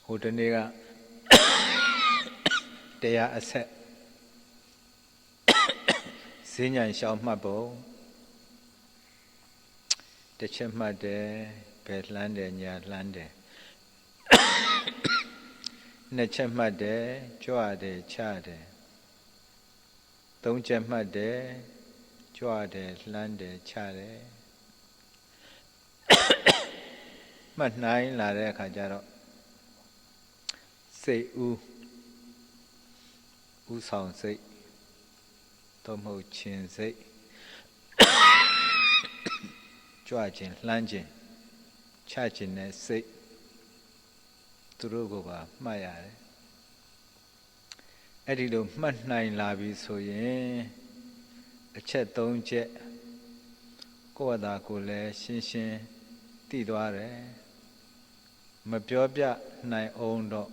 ဟိုတနေ့ကတရားအဆက်ဈဉ္ဉံလျှောက်မှတ်ပုံတစ်ချက်မှတ်တယ်ဘယ်လှမ်းတယ်ညာလှမ်းတယ်နှစ်ချက်မှတ်တယ်ကြွတယ်ချတယ်သုံးချက်မှတ်တယ်ကြွတယ်လှမ်းတယ်ချတယ်မှတ်နိုင်လာတဲ့အခါကျတော့စိတ်ဥဆောင်စိတ်သို့မဟုတ်ခြင်းစိတ်ကြွခြင်းလှမ်းခြင်းချခြင်းနဲ့စိတ်သူတို့ကိုပါမှတ်ရတယ်အဲ့ဒီလိုမှတ်နိုင်လာပြီဆိုရင်အချက်၃ချက်ကိုယ့်အသာကိုယ်လည်းရှင်းရှင်းသိသွားတယ်မပြောပြနိုင်အောင်တော့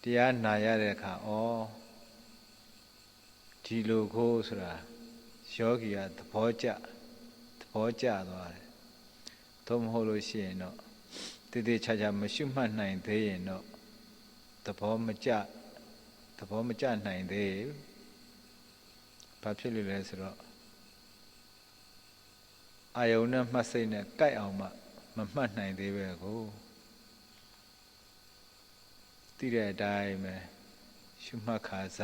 တရားနာရတဲ့အခါဒီလိုကိုဆိုတာယောဂီကသဘောကျသွားတယ်သို့မဟုတ်လို့ရှိရင်တော့တည်တည်ချာချာမရှုမှတ်နိုင်သေးရင်တော့သဘောမကျနိုင်သေးဘူးဘာဖြစ်လို့လဲဆိုတော့အာယုန်နဲ့မှတ်စိတ်နဲ့ကြိုက်အောင်မမှတ်နိုင်သေးပဲကိုသိတဲ့အတိုင်းပဲရှုမှတ်ခါစ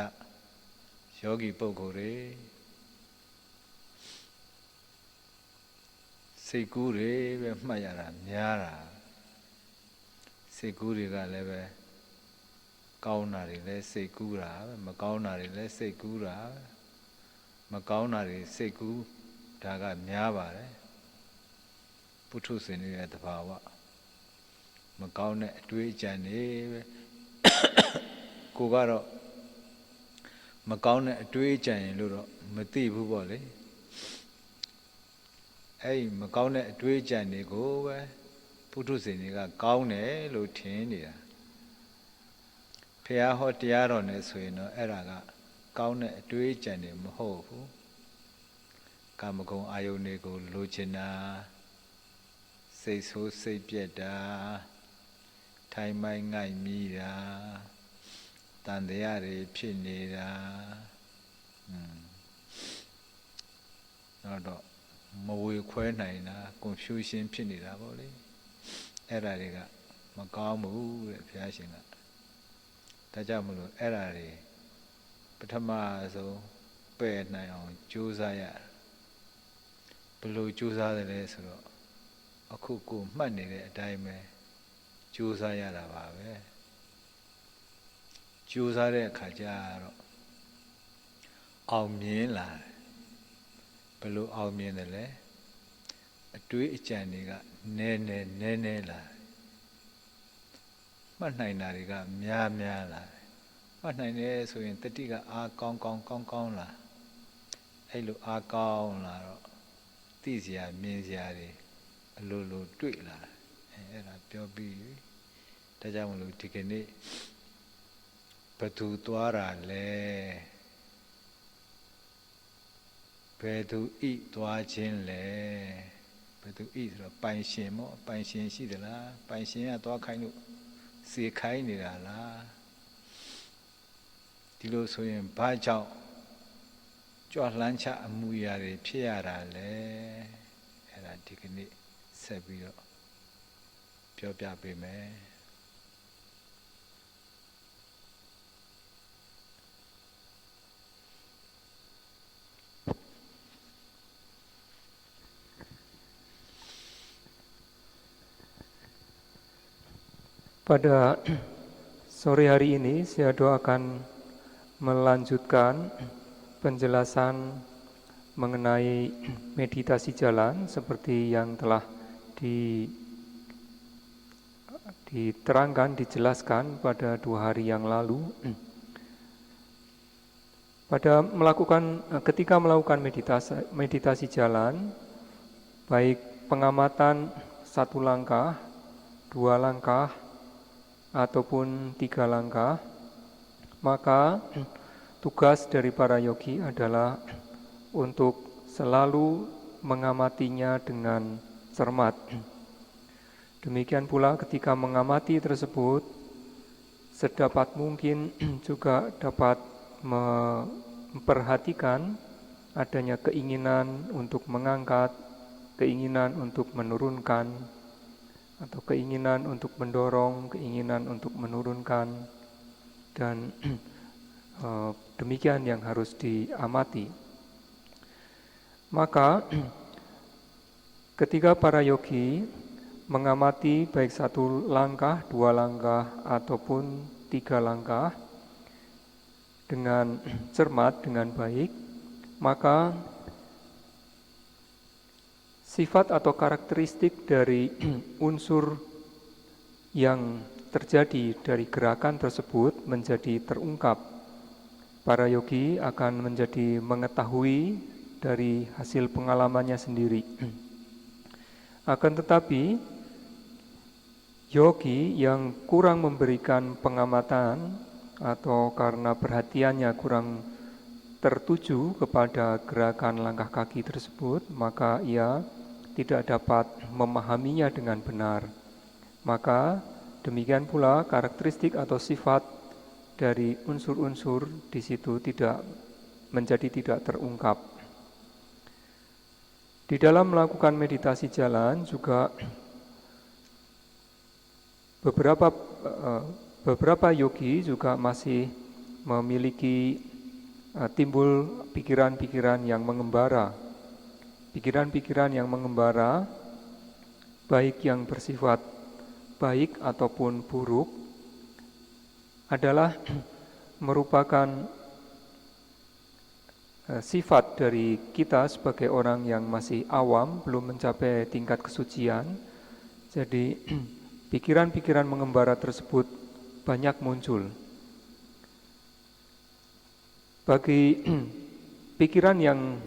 ယောဂီပုဂ္ဂိုလ်တွေစိတ်ကူးတွေပဲမှတ်ရတာများတာစိတ်ကူးတွေကလည်းပဲကောင်းတာတွေလည်းစိတ်ကူးတာပဲမကောင်းတာတွေလည်းစိတ်ကူးတာပဲမကောင်းတာတွေစိတ်ကူးဒါကများပါတယ်ပုထုဇဉ်တွေရဲ့သဘာဝမကောင်းတဲ့အတွေးအကြံတွေပဲကိုကတော့မကောင်းတဲ့အတွေးအကြံရင်လို့တော့မသိဘူးပေါ့လေအဲ့ဒီမကောင်းတဲ့အတွေးအကြံတွေကိုပဲပုထုဇဉ်တွေကကောင်းတယ်လို့ထင်နေတာဖះဟောတရားတော်နဲ့ဆိုရင်တော့အဲ့ဒါကကောင်းတဲ့အတွေးအကြံတွေမဟုတ်ဘူးကာမဂုဏ်အာယုန်တွေကိုလိုချင်တာစိတ်ဆိုးစိတ်ပြက်တာထိုင်မိုင်းငိုက်မိတာတန်တရားတွေဖြစ်နေတာတော့မဝေခွဲနိုင်တာ confusion ဖြစ်နေတာပေါ့လေအဲ့ဒါတွေကမကောင်းဘူးတဲ့ဘုရားရှင်ကဒါကြောင့်မလို့အဲ့ဒါတွေပထမဆုံးပယ်နိုင်အောင်ကြိုးစားရဘယ်လိုကြိုးစားတယ်လဲဆိုတော့အခုကိုမှတ်နေတဲ့အတိုင်းပဲကြိုးစားရတာပါပဲကြိုးစားတဲ့အခါကျတော့အောင်မြင်လာတယ်ဘယ်လိုအောင်မြင်တယ်လဲအတွေးအကြံတွေကနည်းနည်းလာမှတ်နိုင်တာတွေကများလာမှတ်နိုင်တယ်ဆိုရင်တတိကအားကောင်းလာအဲ့လိုအားကောင်းလာတော့သိစရာမြင်စရာတွေအလိုတွေ့လာအဲ့ဒါပြောပြီးဒါကြောင့်မလို့ဒီကနေ့ဘသူသွားတာလဲဘယ်သူဤသွားခြင်းလဲဘယ်သူဤဆိုတော့ပိုင်ရှင်မို့ပိုင်ရှင်ရှိသလားပိုင်ရှင်ကသွားခိုင်းလို့စေခိုင်းနေတာလားဒီလိုဆိုရင်ဘာကြောင့်ကြွလှမ်းချအမှုရာတွေဖြစ်ရတာလဲအဲ့ဒါဒီကနေ့ဆက်ပြီးတော့ပြောပြပေးမယ်Pada sore hari ini saya doakan melanjutkan penjelasan mengenai meditasi jalan seperti yang telah diterangkan, dijelaskan pada 2 hari yang lalu. Ketika melakukan meditasi jalan, baik pengamatan 1 langkah, 2 langkah, ataupun 3 langkah, maka tugas dari para yogi adalah untuk selalu mengamatinya dengan cermat. Demikian pula ketika mengamati tersebut, sedapat mungkin juga dapat memperhatikan adanya keinginan untuk mengangkat, keinginan untuk menurunkan, atau keinginan untuk mendorong, keinginan untuk menurunkan, dan demikian yang harus diamati. Maka ketika para yogi mengamati baik 1 langkah, 2 langkah, ataupun 3 langkah dengan cermat, dengan baik, maka sifat atau karakteristik dari unsur yang terjadi dari gerakan tersebut menjadi terungkap. Para yogi akan menjadi mengetahui dari hasil pengalamannya sendiri. Akan tetapi, yogi yang kurang memberikan pengamatan atau karena perhatiannya kurang tertuju kepada gerakan langkah kaki tersebut, maka ia tidak dapat memahaminya dengan benar. Maka demikian pula karakteristik atau sifat dari unsur-unsur di situ tidak terungkap. Di dalam melakukan meditasi jalan juga beberapa yogi juga masih memiliki timbul pikiran-pikiran yang mengembara. Pikiran-pikiran yang mengembara, baik yang bersifat baik ataupun buruk, adalah merupakan sifat dari kita sebagai orang yang masih awam, belum mencapai tingkat kesucian. Jadi pikiran-pikiran mengembara tersebut banyak muncul. Bagi pikiran yang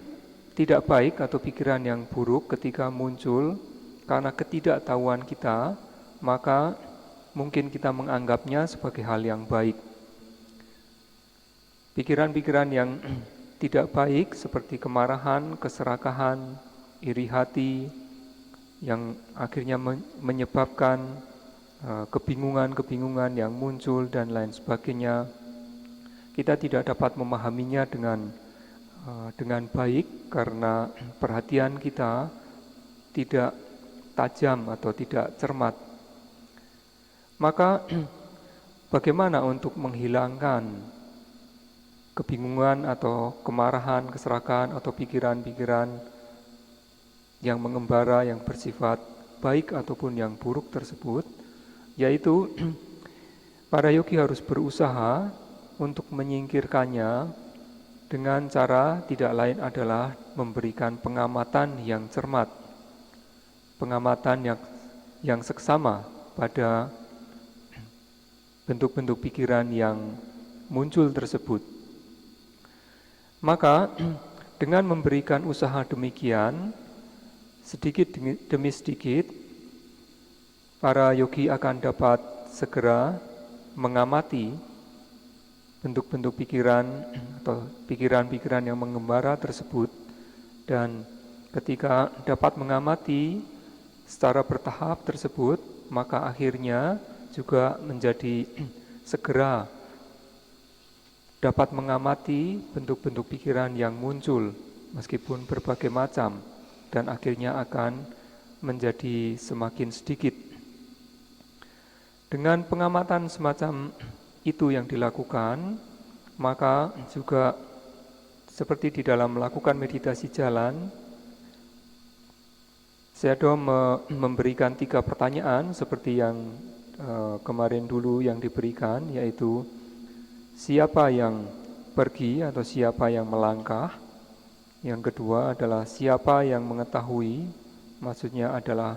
tidak baik atau pikiran yang buruk ketika muncul karena ketidaktahuan kita, maka mungkin kita menganggapnya sebagai hal yang baik. Pikiran-pikiran yang tidak baik seperti kemarahan, keserakahan, iri hati, yang akhirnya menyebabkan kebingungan-kebingungan yang muncul dan lain sebagainya, kita tidak dapat memahaminya dengan baik karena perhatian kita tidak tajam atau tidak cermat. Maka bagaimana untuk menghilangkan kebingungan atau kemarahan, keserakahan atau pikiran-pikiran yang mengembara, yang bersifat baik ataupun yang buruk tersebut? Yaitu para yogi harus berusaha untuk menyingkirkannya dengan cara tidak lain adalah memberikan pengamatan yang cermat, pengamatan yang seksama pada bentuk-bentuk pikiran yang muncul tersebut. Maka dengan memberikan usaha demikian, sedikit demi sedikit, para yogi akan dapat segera mengamati bentuk-bentuk pikiran atau pikiran-pikiran yang mengembara tersebut, dan ketika dapat mengamati secara bertahap tersebut, maka akhirnya juga menjadi segera dapat mengamati bentuk-bentuk pikiran yang muncul meskipun berbagai macam, dan akhirnya akan menjadi semakin sedikit. Dengan pengamatan semacam itu yang dilakukan, maka juga seperti di dalam melakukan meditasi jalan, Sayadaw memberikan 3 pertanyaan seperti yang kemarin dulu yang diberikan, yaitu siapa yang pergi atau siapa yang melangkah. Yang kedua adalah siapa yang mengetahui, maksudnya adalah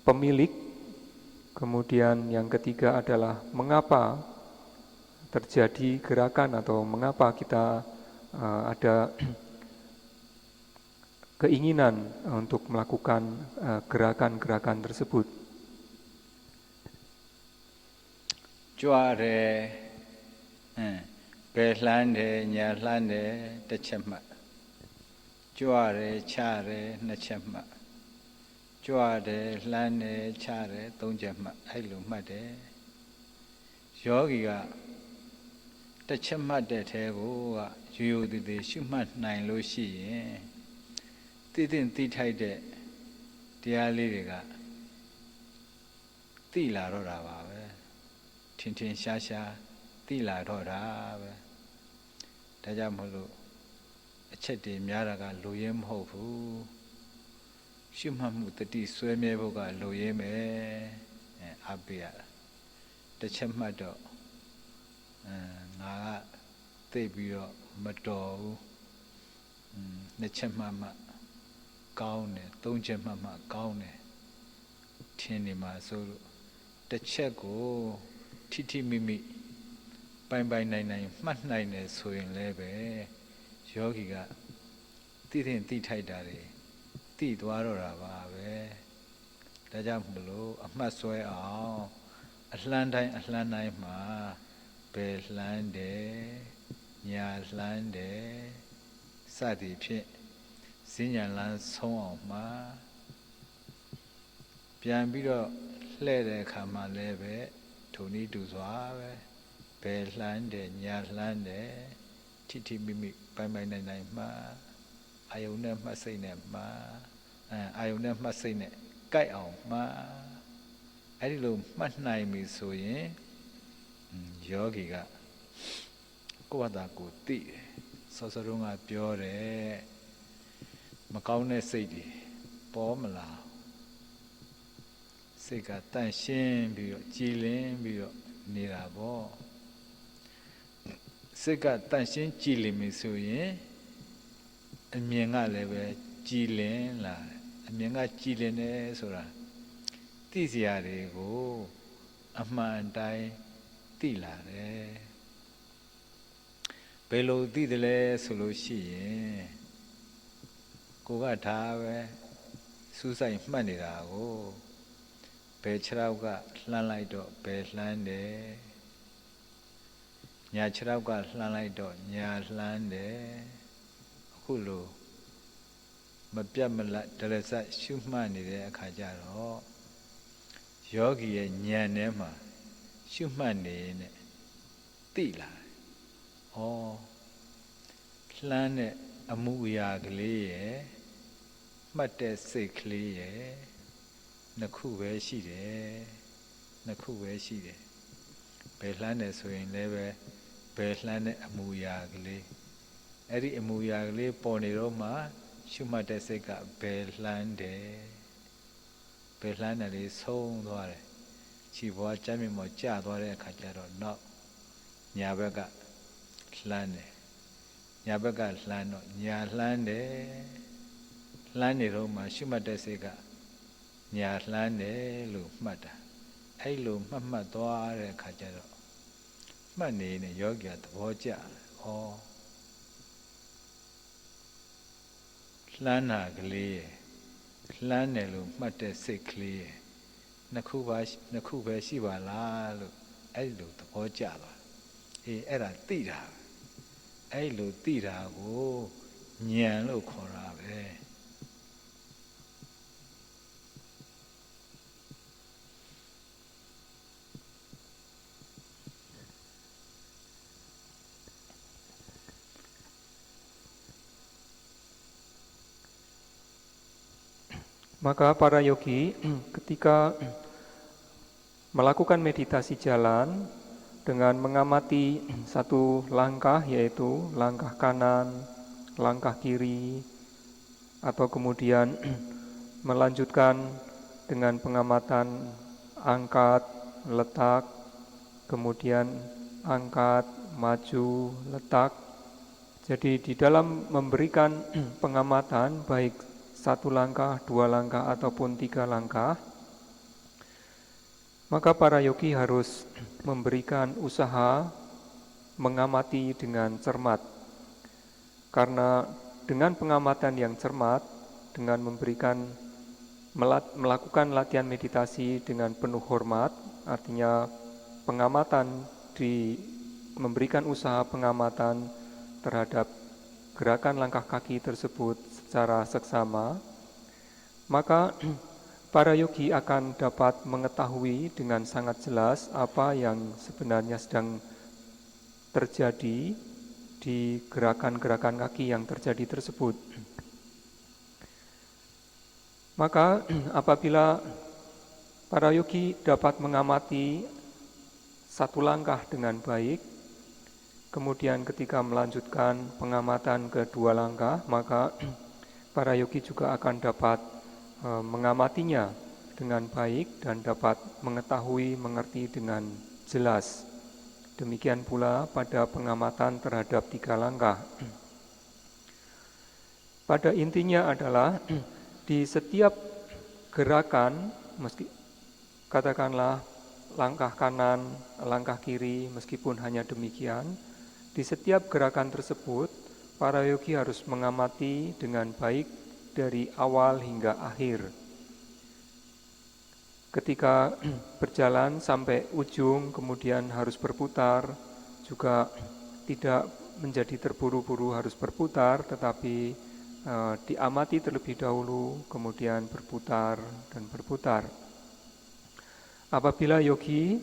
pemilik. Kemudian yang ketiga adalah mengapa terjadi gerakan atau mengapa kita ada keinginan untuk melakukan gerakan-gerakan tersebut. Juare ဘယ်လှမ်းတယ်ညာလှမ်းတယ်တစ်ချက်မှတ်ကြွရဲချရဲနှစ်ချက်မှတ် ကြွတယ်လှမ်းတယ်ချတယ်သုံးချက်မှတ်အဲ့လိုမှတ်တယ်ယောဂီကတစ်ချက်မှတ်တဲ့ထဲကိုကရိုးရိုးသေးသေးရှုမှတ်နိုင်လို့ရှိရင်သိထိုက်တဲ့တရားလေးတွေကသိလာတော့တာပါပဲထင်ရှားသိလာတော့တာပဲဒါကြောင့်မလို့အချက်တွေများတာကလိုရင်းမဟုတ်ဘူးရှုမှတ်မှုတတိဆွဲမြဲဖို့ကလိုရင်းပဲအားပေးရတာတစ်ချက်မှတ်တော့ငါကသိပြီးတော့မတော်ဘူးနှစ်ချက်မှတ်မှကောင်းတယ်သုံးချက်မှတ်မှကောင်းတယ်ထင်နေမှာဆိုလို့တစ်ချက်ကိုထိမိမိပိုင်နိုင်မှတ်နိုင်တယ်ဆိုရင်လည်းပဲယောဂီကသိထိုက်တာတွေသိသွားတော့တာပါပဲဒါကြောင့်မလို့အမှတ်ဆွဲအောင်အလှမ်းတိုင်းမှာဘယ်လှမ်းတယ်ညာလှမ်းတယ်စသည်ဖြင့်ဈဉ္ညာလန်းဆုံးအောင်မှာပြန်ပြီးတော့လှည့်တဲ့အခါမှာလည်းပဲထိုနည်းတူစွာပဲဘယ်လှမ်းတယ်ညာလှမ်းတယ်ထိမိမိပိုင်နိုင်မှာအာယုန်နဲ့မှတ်စိတ်နဲ့မှာအာယုန်နဲ့မှတ်စိတ်နဲ့ကြိုက်အောင်မှာအဲ့ဒီလိုမှတ်နိုင်ပြီဆိုရင်ယောဂီကကိုယ့်ဘာသာကိုသိတယ်စောစောတုန်းကပြောတယ်မကောင်းတဲ့စိတ်တွေပေါ်မလာစိတ်ကတန့်ရှင်းပြီးတော့ကြည်လင်ပြီးတော့နေတာပေါ့စိတ်ကတန့်ရှင်းကြည်လင်ပြီဆိုရင်အမြင်ကလည်းပဲကြည်လင်လာတယ်အမြင်ကကြည်လင်တယ်ဆိုတာသိစရာတွေကိုအမှန်တိုင်းသိလာတယ်ဘယ်လိုသိတယ်လဲဆိုလို့ရှိရင်ကိုကထားပဲစူးစိုက်မှတ်နေတာကိုဘယ်ခြေထောက်ကလှမ်းလိုက်တော့ဘယ်လှမ်းတယ်ညာခြေထောက်ကလှမ်းလိုက်တော့ညာလှမ်းတယ်အခုလိုမပြတ်မလတ်ဒလစရှုမှတ်နေတဲ့အခါကျတော့ယောဂီရဲ့ဉာဏ်ထဲမှာရှုမှတ်နေနဲ့သိလာတယ်။ဩလှမ်းတဲ့အမှုအရာကလေးရဲ့မှတ်တဲ့စိတ်ကလေးရဲ့နှစ်ခုပဲရှိတယ်။ဘယ်လှမ်းတယ်ဆိုရင်လည်းပဲဘယ်လှမ်းတဲ့အမှုအရာကလေးအဲ့ဒီအမှုအရာကလေးပေါ်နေတော့မှရှုမှတ်တဲ့စိတ်ကဘယ်လှမ်းတယ်လေးဆုံးသွားတယ်ခြေပေါ်ကျမ်းမြေပေါ်ကျသွားတဲ့အခါကျတော့နောက်ညာဘက်ကလှမ်းတယ်ညာဘက်ကလှမ်းတော့ညာလှမ်းတယ်လှမ်းနေတော့မှရှုမှတ်တဲ့စိတ်ကညာလှမ်းတယ်လို့မှတ်တာအဲ့လိုမှတ်သွားတဲ့အခါကျတော့မှတ်နေနေယောဂီကသဘောကျတယ်ဩလှမ်းတာကလေးရယ်လှမ်းတယ်လို့မှတ်တဲ့စိတ်ကလေးရယ်နှစ်ခုပဲရှိပါလားလို့အဲ့လိုသဘောကျသွားအဲ့ဒါသိတာအဲ့လိုသိတာကိုဉာဏ်လို့ခေါ်တာပဲMaka para yogi ketika melakukan meditasi jalan dengan mengamati satu langkah yaitu langkah kanan, langkah kiri, atau kemudian melanjutkan dengan pengamatan angkat, letak, kemudian angkat, maju, letak. Jadi di dalam memberikan pengamatan baik satu langkah, dua langkah, ataupun tiga langkah, maka para yogi harus memberikan usaha mengamati dengan cermat. Karena dengan pengamatan yang cermat, dengan melakukan latihan meditasi dengan penuh hormat, artinya memberikan usaha pengamatan terhadap gerakan langkah kaki tersebut secara seksama, maka para yogi akan dapat mengetahui dengan sangat jelas apa yang sebenarnya sedang terjadi di gerakan-gerakan kaki yang terjadi tersebut. Maka apabila para yogi dapat mengamati satu langkah dengan baik, kemudian ketika melanjutkan pengamatan kedua langkah, maka para yogi juga akan dapat mengamatinya dengan baik dan dapat mengetahui, mengerti dengan jelas. Demikian pula pada pengamatan terhadap 3 langkah. Pada intinya adalah di setiap gerakan, meski katakanlah langkah kanan, langkah kiri, meskipun hanya demikian, di setiap gerakan tersebut, para yogi harus mengamati dengan baik dari awal hingga akhir. Ketika berjalan sampai ujung, kemudian harus berputar, juga tidak menjadi terburu-buru harus berputar, tetapi diamati terlebih dahulu, kemudian berputar dan berputar. Apabila yogi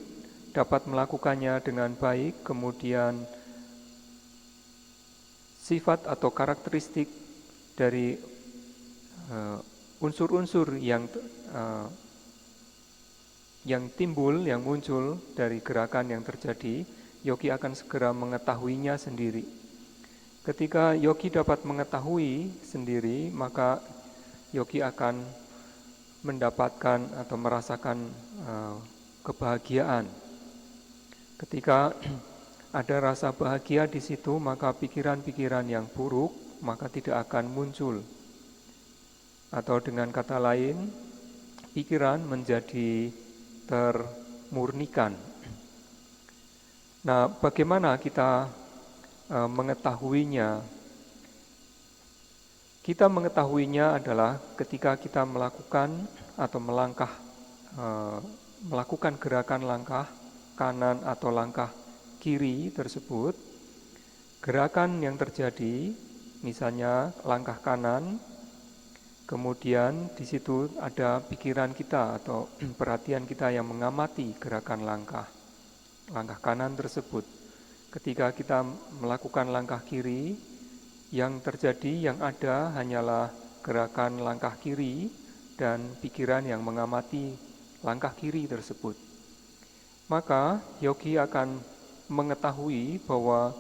dapat melakukannya dengan baik, kemudian sifat atau karakteristik dari unsur-unsur yang timbul, yang muncul dari gerakan yang terjadi, yogi akan segera mengetahuinya sendiri. Ketika yogi dapat mengetahui sendiri, maka yogi akan mendapatkan atau merasakan kebahagiaan. Ketika ada rasa bahagia di situ, maka pikiran-pikiran yang buruk maka tidak akan muncul. Atau dengan kata lain, pikiran menjadi termurnikan. Nah, bagaimana kita mengetahuinya? Kita mengetahuinya adalah ketika kita melakukan atau melakukan gerakan langkah kanan atau langkah kiri tersebut. Gerakan yang terjadi, misalnya langkah kanan, kemudian di situ ada pikiran kita atau perhatian kita yang mengamati gerakan langkah kanan tersebut. Ketika kita melakukan langkah kiri, yang terjadi, yang ada hanyalah gerakan langkah kiri dan pikiran yang mengamati langkah kiri tersebut. Maka yogi akan mengetahui bahwa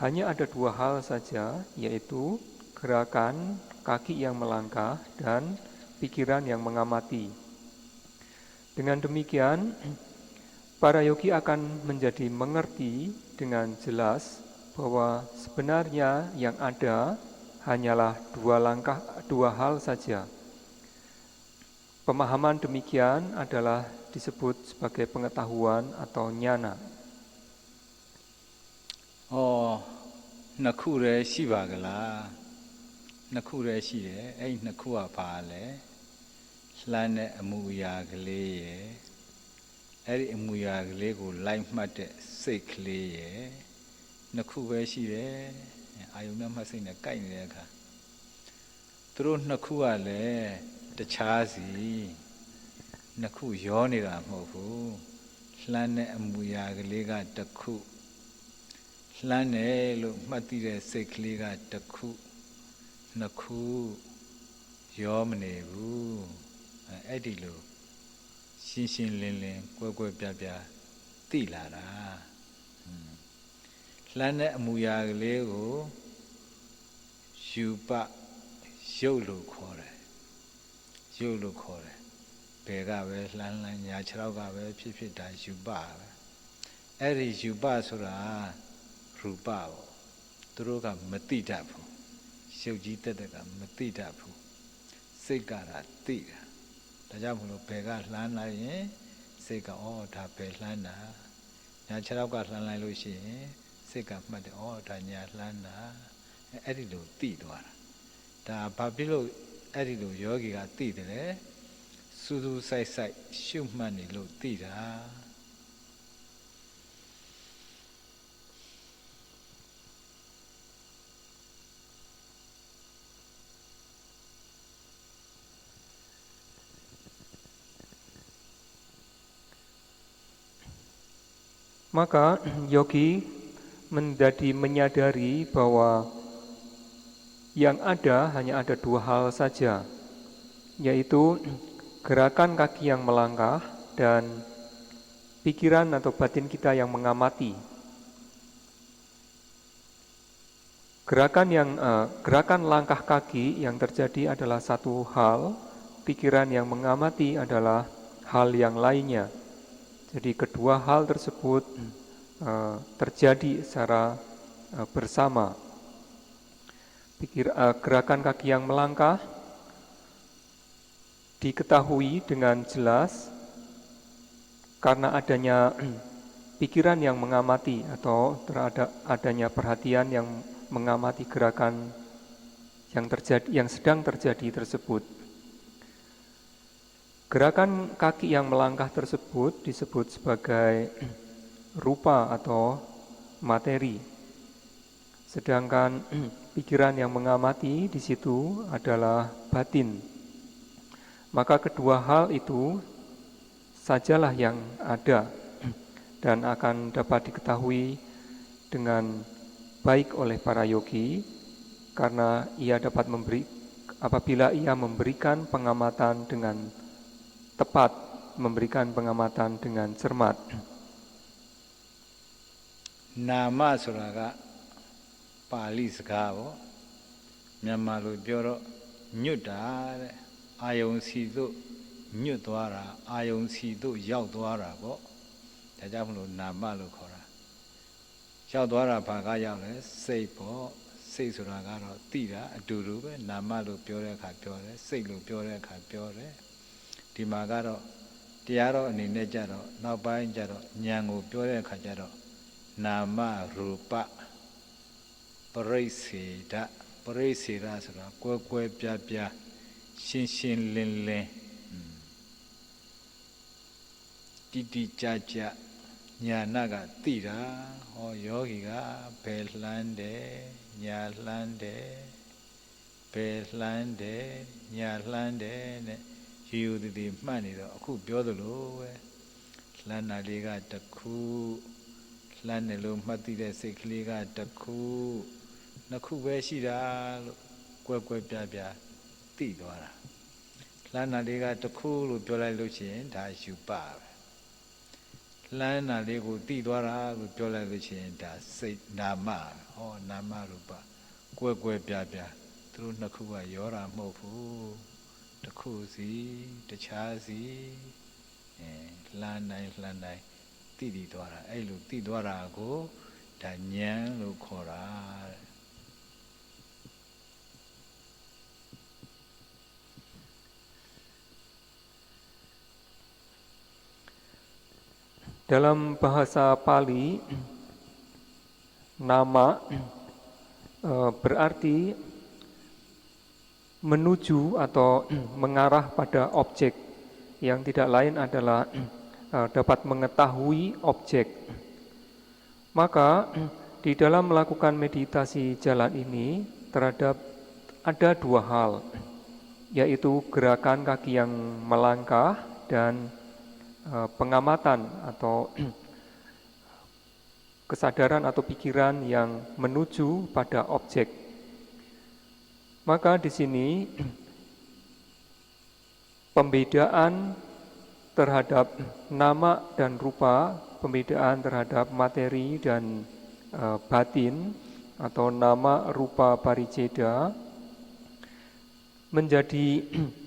hanya ada 2 hal saja, yaitu gerakan kaki yang melangkah dan pikiran yang mengamati. Dengan demikian, para yogi akan menjadi mengerti dengan jelas bahwa sebenarnya yang ada hanyalah 2 hal saja. Pemahaman demikian adalah disebut sebagai pengetahuan atau jnana. 2 ခုတည်းရှိပါကလား2 ခုတည်းရှိတယ်အဲ့ဒီ2 ခုကဘာလဲလှမ်းတဲ့အမူအရာကလေးရယ်အဲ့ဒီအမူအရာကလေးကိုလိုက်မှတ်တဲ့စိတ်ကလေးရယ်2 ခုပဲရှိတယ်အာယုံနဲ့မှတ်စိတ်နဲ့ကိုက်နေတဲ့အခါသူတို့2 ခုကလည်းတခြားစီ2 ခုရောနေတာမဟုတ်ဘူးလှမ်းတဲ့အမူအရာကလေးက1 ခုလှမ်းတယ်လို့မှတ်သိတဲ့စိတ်ကလေးက1 ခု2 ခုရောမနေဘူးအဲ့ဒီလိုရှင်းရှင်းလင်းလင်းကွဲကွဲပြားပြားသိလာတာလှမ်းတဲ့အမူအရာကလေးကိုယူပရုပ်လို့ခေါ်တယ်ရုပ်လို့ခေါ်တယ်ဘယ်ကပဲလှမ်းညာခြေထောက်ကပဲဖြစ်ဖြစ်ဒါယူပပဲအဲ့ဒီယူပဆိုတာရူပပေါ့သူတို့ကမသိတတ်ဘူးရုပ်ကြီးတက်တက်ကမသိတတ်ဘူးစိတ်ကတာသိတာဒါကြောင့်မလို့ဘယ်ကလှမ်းလိုက်ရင်စိတ်ကဒါဘယ်လှမ်းတာညာခြေထောက်ကလှမ်းလိုက်လို့ရှိရင်စိတ်ကမှတ်တယ်ဒါညာလှမ်းတာအဲ့ဒီလိုသိသွားတာဒါဘာဖြစ်လို့အဲ့ဒီလိုယောဂီကသိတယ်လဲစူးစူးဆိုင်ဆိုင်ရှုမှတ်နေလို့သိတာ Maka yogi menjadi menyadari bahwa yang ada hanya ada dua hal saja, yaitu gerakan kaki yang melangkah dan pikiran atau batin kita yang mengamati. Gerakan langkah kaki yang terjadi adalah satu hal, pikiran yang mengamati adalah hal yang lainnya. Jadi kedua hal tersebut terjadi secara bersama. Gerakan kaki yang melangkah diketahui dengan jelas karena adanya pikiran yang mengamati atau adanya perhatian yang mengamati gerakan yang sedang terjadi tersebut. Gerakan kaki yang melangkah tersebut disebut sebagai rupa atau materi. Sedangkan pikiran yang mengamati di situ adalah batin. Maka kedua hal itu sajalah yang ada dan akan dapat diketahui dengan baik oleh para yogi karena apabila ia memberikan pengamatan dengan tepat, memberikan pengamatan dengan cermat. Nama ဆိုတာက ပါဠိစကားပေါ့မြန်မာလိုပြောတော့ညွတ်တာတဲ့အာယုံစီတို့ညွတ်သွားတာအာယုံစီတို့ရောက်သွားတာပေါ့ဒါကြောင့်မလို့နာမလို့ခေါ်တာရောက်သွားတာဘာကရောက်လဲစိတ်ပေါ့စိတ်ဆိုတာကတော့သိတာအတူတူပဲနာမလို့ပြောတဲ့အခါပြောတယ်စိတ်လို့ပြောတဲ့အခါပြောတယ်ဒီမှာကတော့တရားတော်အနေနဲ့ကြတော့နောက်ပိုင်းကြတော့ဉာဏ်ကိုပြောတဲ့အခါကြတော့နာမရူပပရိစ္ဆေဒပရိစ္ဆေဒဆိုတာကွဲကွဲပြားပြားရှင်းရှင်းလင်းလင်းတိတိကျကျညာနာကသိတာဟောယောဂီကဘယ်လှမ်းတယ်ညာလှမ်းတယ်ဘယ်လှမ်းတယ်ညာလှမ်းတယ်နဲ့ရေယူတည်မှတ်နေတော့အခုပြောသလိုပဲလှမ်းတာလေးကတစ်ခုလှမ်းတယ်လို့မှတ်သိတဲ့စိတ်ကလေးကတစ်ခုနှစ်ခုပဲရှိတာလို့ကွဲကွဲပြားပြားသိသွားတာလှမ်းတာလေးကတစ်ခုလို့ပြောလိုက်လို့ရှိရင်ဒါယူပါပဲလှမ်းတာလေးကိုသိသွားတာလို့ပြောလိုက်လို့ရှိရင်ဒါစိတ်နာမဟောနာမရူပကွဲကွဲပြားပြားသူတို့နှစ်ခုကရောတာမဟုတ်ဘူးတစ်ခုစီတခြားစီလှမ်းတိုင်းလှမ်းတိုင်းသိသွားတာအဲ့လိုသိသွားတာကိုဒါဉာဏ်လို့ခေါ်တာတဲ့ Dalam bahasa Pali, nama berarti menuju atau mengarah pada objek yang tidak lain adalah dapat mengetahui objek. Maka di dalam melakukan meditasi jalan ini ada dua hal, yaitu gerakan kaki yang melangkah dan pengamatan atau kesadaran atau pikiran yang menuju pada objek. Maka di sini pembedaan terhadap nama dan rupa, pembedaan terhadap materi dan batin atau nama rupa pariceda menjadi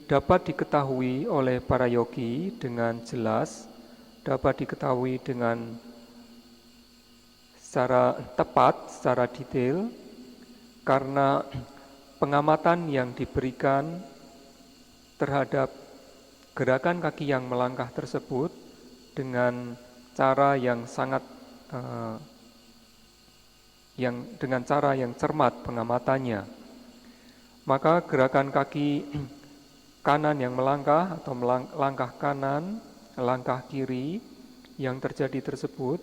dapat diketahui oleh para yogi dengan jelas, dapat diketahui dengan secara tepat, secara detail, karena pengamatan yang diberikan terhadap gerakan kaki yang melangkah tersebut dengan cara yang sangat dengan cara yang cermat pengamatannya. Maka gerakan kaki kanan yang melangkah atau langkah kanan, langkah kiri yang terjadi tersebut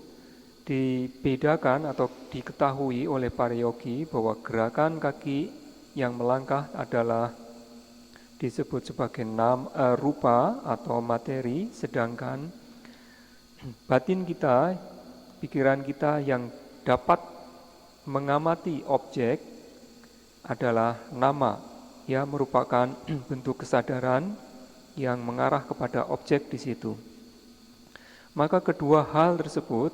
dibedakan atau diketahui oleh para yogi bahwa gerakan kaki yang melangkah adalah disebut sebagai rupa atau materi, sedangkan batin kita pikiran kita yang dapat mengamati objek adalah nama, ya, merupakan bentuk kesadaran yang mengarah kepada objek di situ. Maka kedua hal tersebut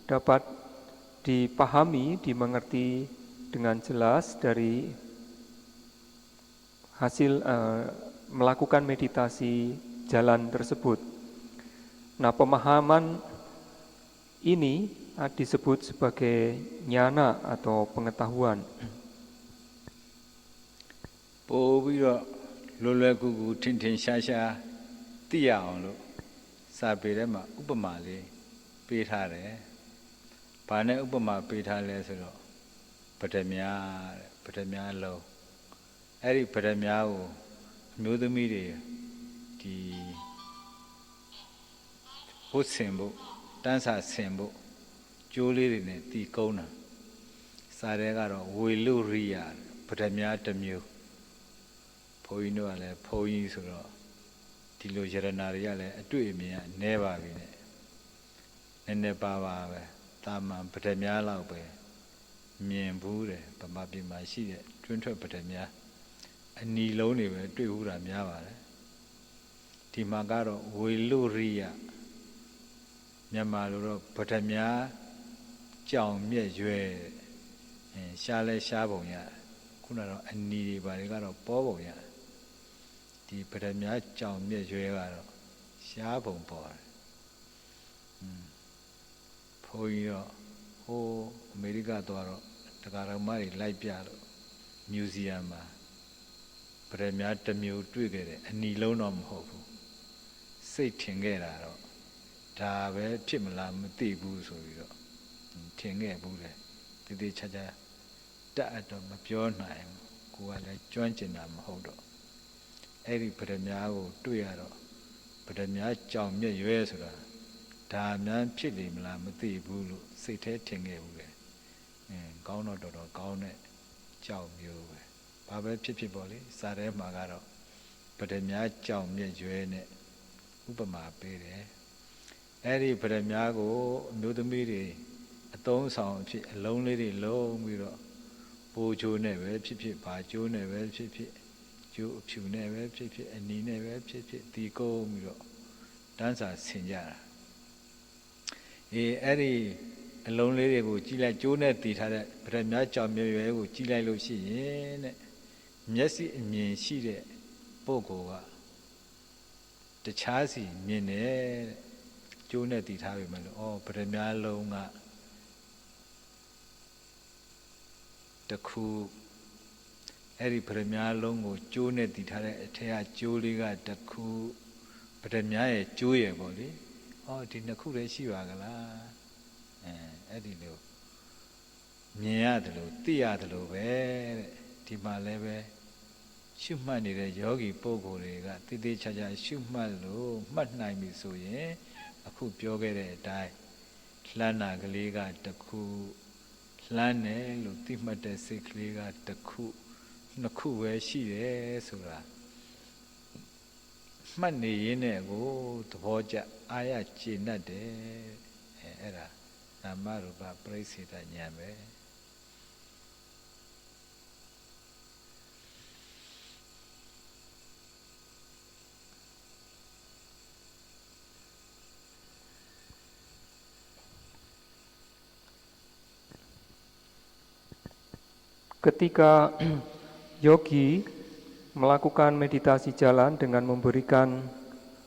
dapat dipahami, dimengerti dengan jelas dari hasil melakukan meditasi jalan tersebut. Nah, pemahaman ini disebut sebagai nyana atau pengetahuan. ပို့ပြီးတော့လွယ်လွယ်ကူကူထင်ထင်ရှားရှားသိရအောင်လို့စာပေထဲမှာဥပမာလေးပေးထားတယ်။ဘာနဲ့ဥပမာပေးထားလဲဆိုတော့ပထမတဲ့ပထမလုံးအဲ့ဒီပထမကိုအမျိုးသမီးတွေဒီဘုဆင်ဖို့တန်းစာဆင်ဖို့ကျိုးလေးတွေနဲ့တီကုန်းတာစာထဲကတော့ဝေလုရိယပထမတစ်မျိုးဘုန်းကြီးတို့ကလည်းဘုန်းကြီးဆိုတော့ဒီလိုယရနာတွေကလည်းအတွေ့အမြင်ကနည်းပါပြီနဲ့နည်းနည်းပါပါပဲတာမန်ပထမလောက်ပဲမြင်ဘူးတယ်ဗမာပြည်မှာရှိတဲ့တွင်းထွက်ပထမအနီလုံးတွေပဲတွေ့ဘူးတာများပါတယ်ဒီမှာကတော့ဝေလုရိယမြန်မာလိုတော့ပထမကြောင်မြက်ရွယ်ရှားလဲရှားပုံရခုနကတော့အနီတွေဘာတွေကတော့ပေါ်ပုံရဒီပထမကြောင်မြက်ရွယ်ကတော့ရှားပုံပေါ်တယ်ဘုန်းကြီးတော့ဟိုအမေရိကသွားတော့တရားတော်မတွေလိုက်ပြလို့မြူဇီယံမှာပထမတစ်မျိုးတွေ့ခဲ့တယ်အနီလုံးတော့မဟုတ်ဘူးစိတ်ထင်ခဲ့တာတော့ဒါပဲဖြစ်မလားမသိဘူးဆိုပြီးတော့ထင်ခဲ့ဘူးလေတည်တည်ချာချာတတ်တော့မပြောနိုင်ဘူးကိုကလည်းကျွမ်းကျင်တာမဟုတ်တော့အဲ့ဒီပထမကိုတွေ့ရတော့ပထမကြောင်မြက်ရွဲဆိုတာဒါမှန်းဖြစ်နေမလားမသိဘူးလို့စိတ်ထဲထင်ခဲ့ဘူးလေကောင်းတော့တော်တော်ကောင်းတဲ့ကြောင်မျိုးပဲဘာပဲဖြစ်ဖြစ်ပေါ့လေစာထဲမှာကတော့ပထမကြောင်မြက်ရွဲနဲ့ဥပမာပေးတယ်အဲ့ဒီပထမကိုအမျိုးသမီးတွေအသုံးဆောင်အဖြစ်အလုံးလေးတွေလုံးပြီးတော့ပိုးချိုးနဲ့ပဲဖြစ်ဖြစ်ဘာချိုးနဲ့ပဲဖြစ်ဖြစ်ကျိုးအဖြူနဲ့ပဲဖြစ်ဖြစ်အနီနဲ့ပဲဖြစ်ဖြစ်ဒီကုန်းပြီးတော့တန်းစာဆင်ကြတာအဲ့ဒီအလုံးလေးတွေကိုကြည့်လိုက်ကျိုးနဲ့တည်ထားတဲ့ပထမကြောင်မြရွယ်ကိုကြည့်လိုက်လို့ရှိရင်တဲ့မျက်စိအမြင်ရှိတဲ့ပုဂ္ဂိုလ်ကတခြားစီမြင်တယ်တဲ့ကျိုးနဲ့တည်ထားပြီမလို့ပထမလုံးကတခုအဲ့ဒီပထမလုံးကိုကျိုးနဲ့တည်ထားတဲ့အထက်ကကျိုးလေးကတခုပထမရဲ့ကျိုးရဲ့ပေါ့လေဒီနှစ်ခုလည်းရှိပါကလားအဲ့ဒီလိုမြင်ရတယ်လို့သိရတယ်လို့ပဲတဲ့ဒီမှာလည်းပဲရှုမှတ်နေတဲ့ယောဂီပုဂ္ဂိုလ်တွေကတည်တည်ချာချာရှုမှတ်လို့မှတ်နိုင်ပြီဆိုရင်အခုပြောခဲ့တဲ့အတိုင်းလှမ်းတာကလေးကတခုလှမ်းတယ်လို့သိမှတ်တဲ့စိတ်ကလေးကတခုနှစ်ခုပဲရှိတယ်ဆိုတာမှတ်နေရင်းနဲ့ကိုသဘောကျအာရကျေနပ်တယ်အဲ့ဒါနာမရူပပရိစ္ဆေဒဉာဏ်ပဲKetika yogi melakukan meditasi jalan dengan memberikan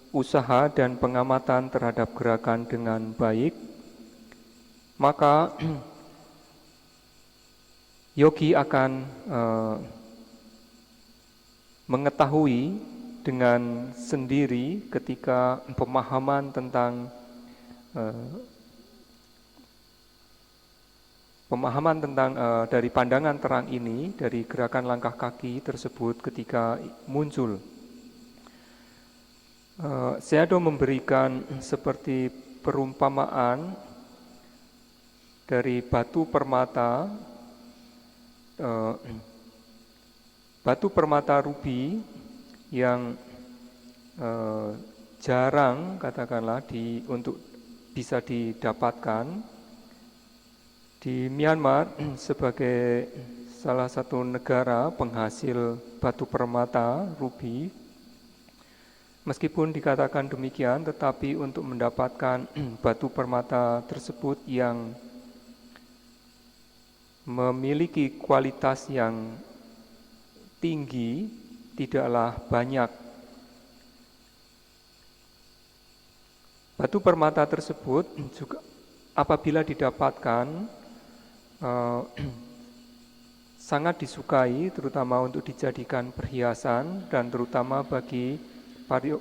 usaha dan pengamatan terhadap gerakan dengan baik, maka yogi akan mengetahui dengan sendiri ketika pemahaman tentang dari pandangan terang ini, dari gerakan langkah kaki tersebut ketika muncul. Sayadaw memberikan seperti perumpamaan dari batu permata rubi yang jarang katakanlah untuk bisa didapatkan Di Myanmar sebagai salah satu negara penghasil batu permata rubi, meskipun dikatakan demikian, tetapi untuk mendapatkan batu permata tersebut yang memiliki kualitas yang tinggi tidaklah banyak. Batu permata tersebut juga apabila didapatkan sangat disukai, terutama untuk dijadikan perhiasan dan terutama bagi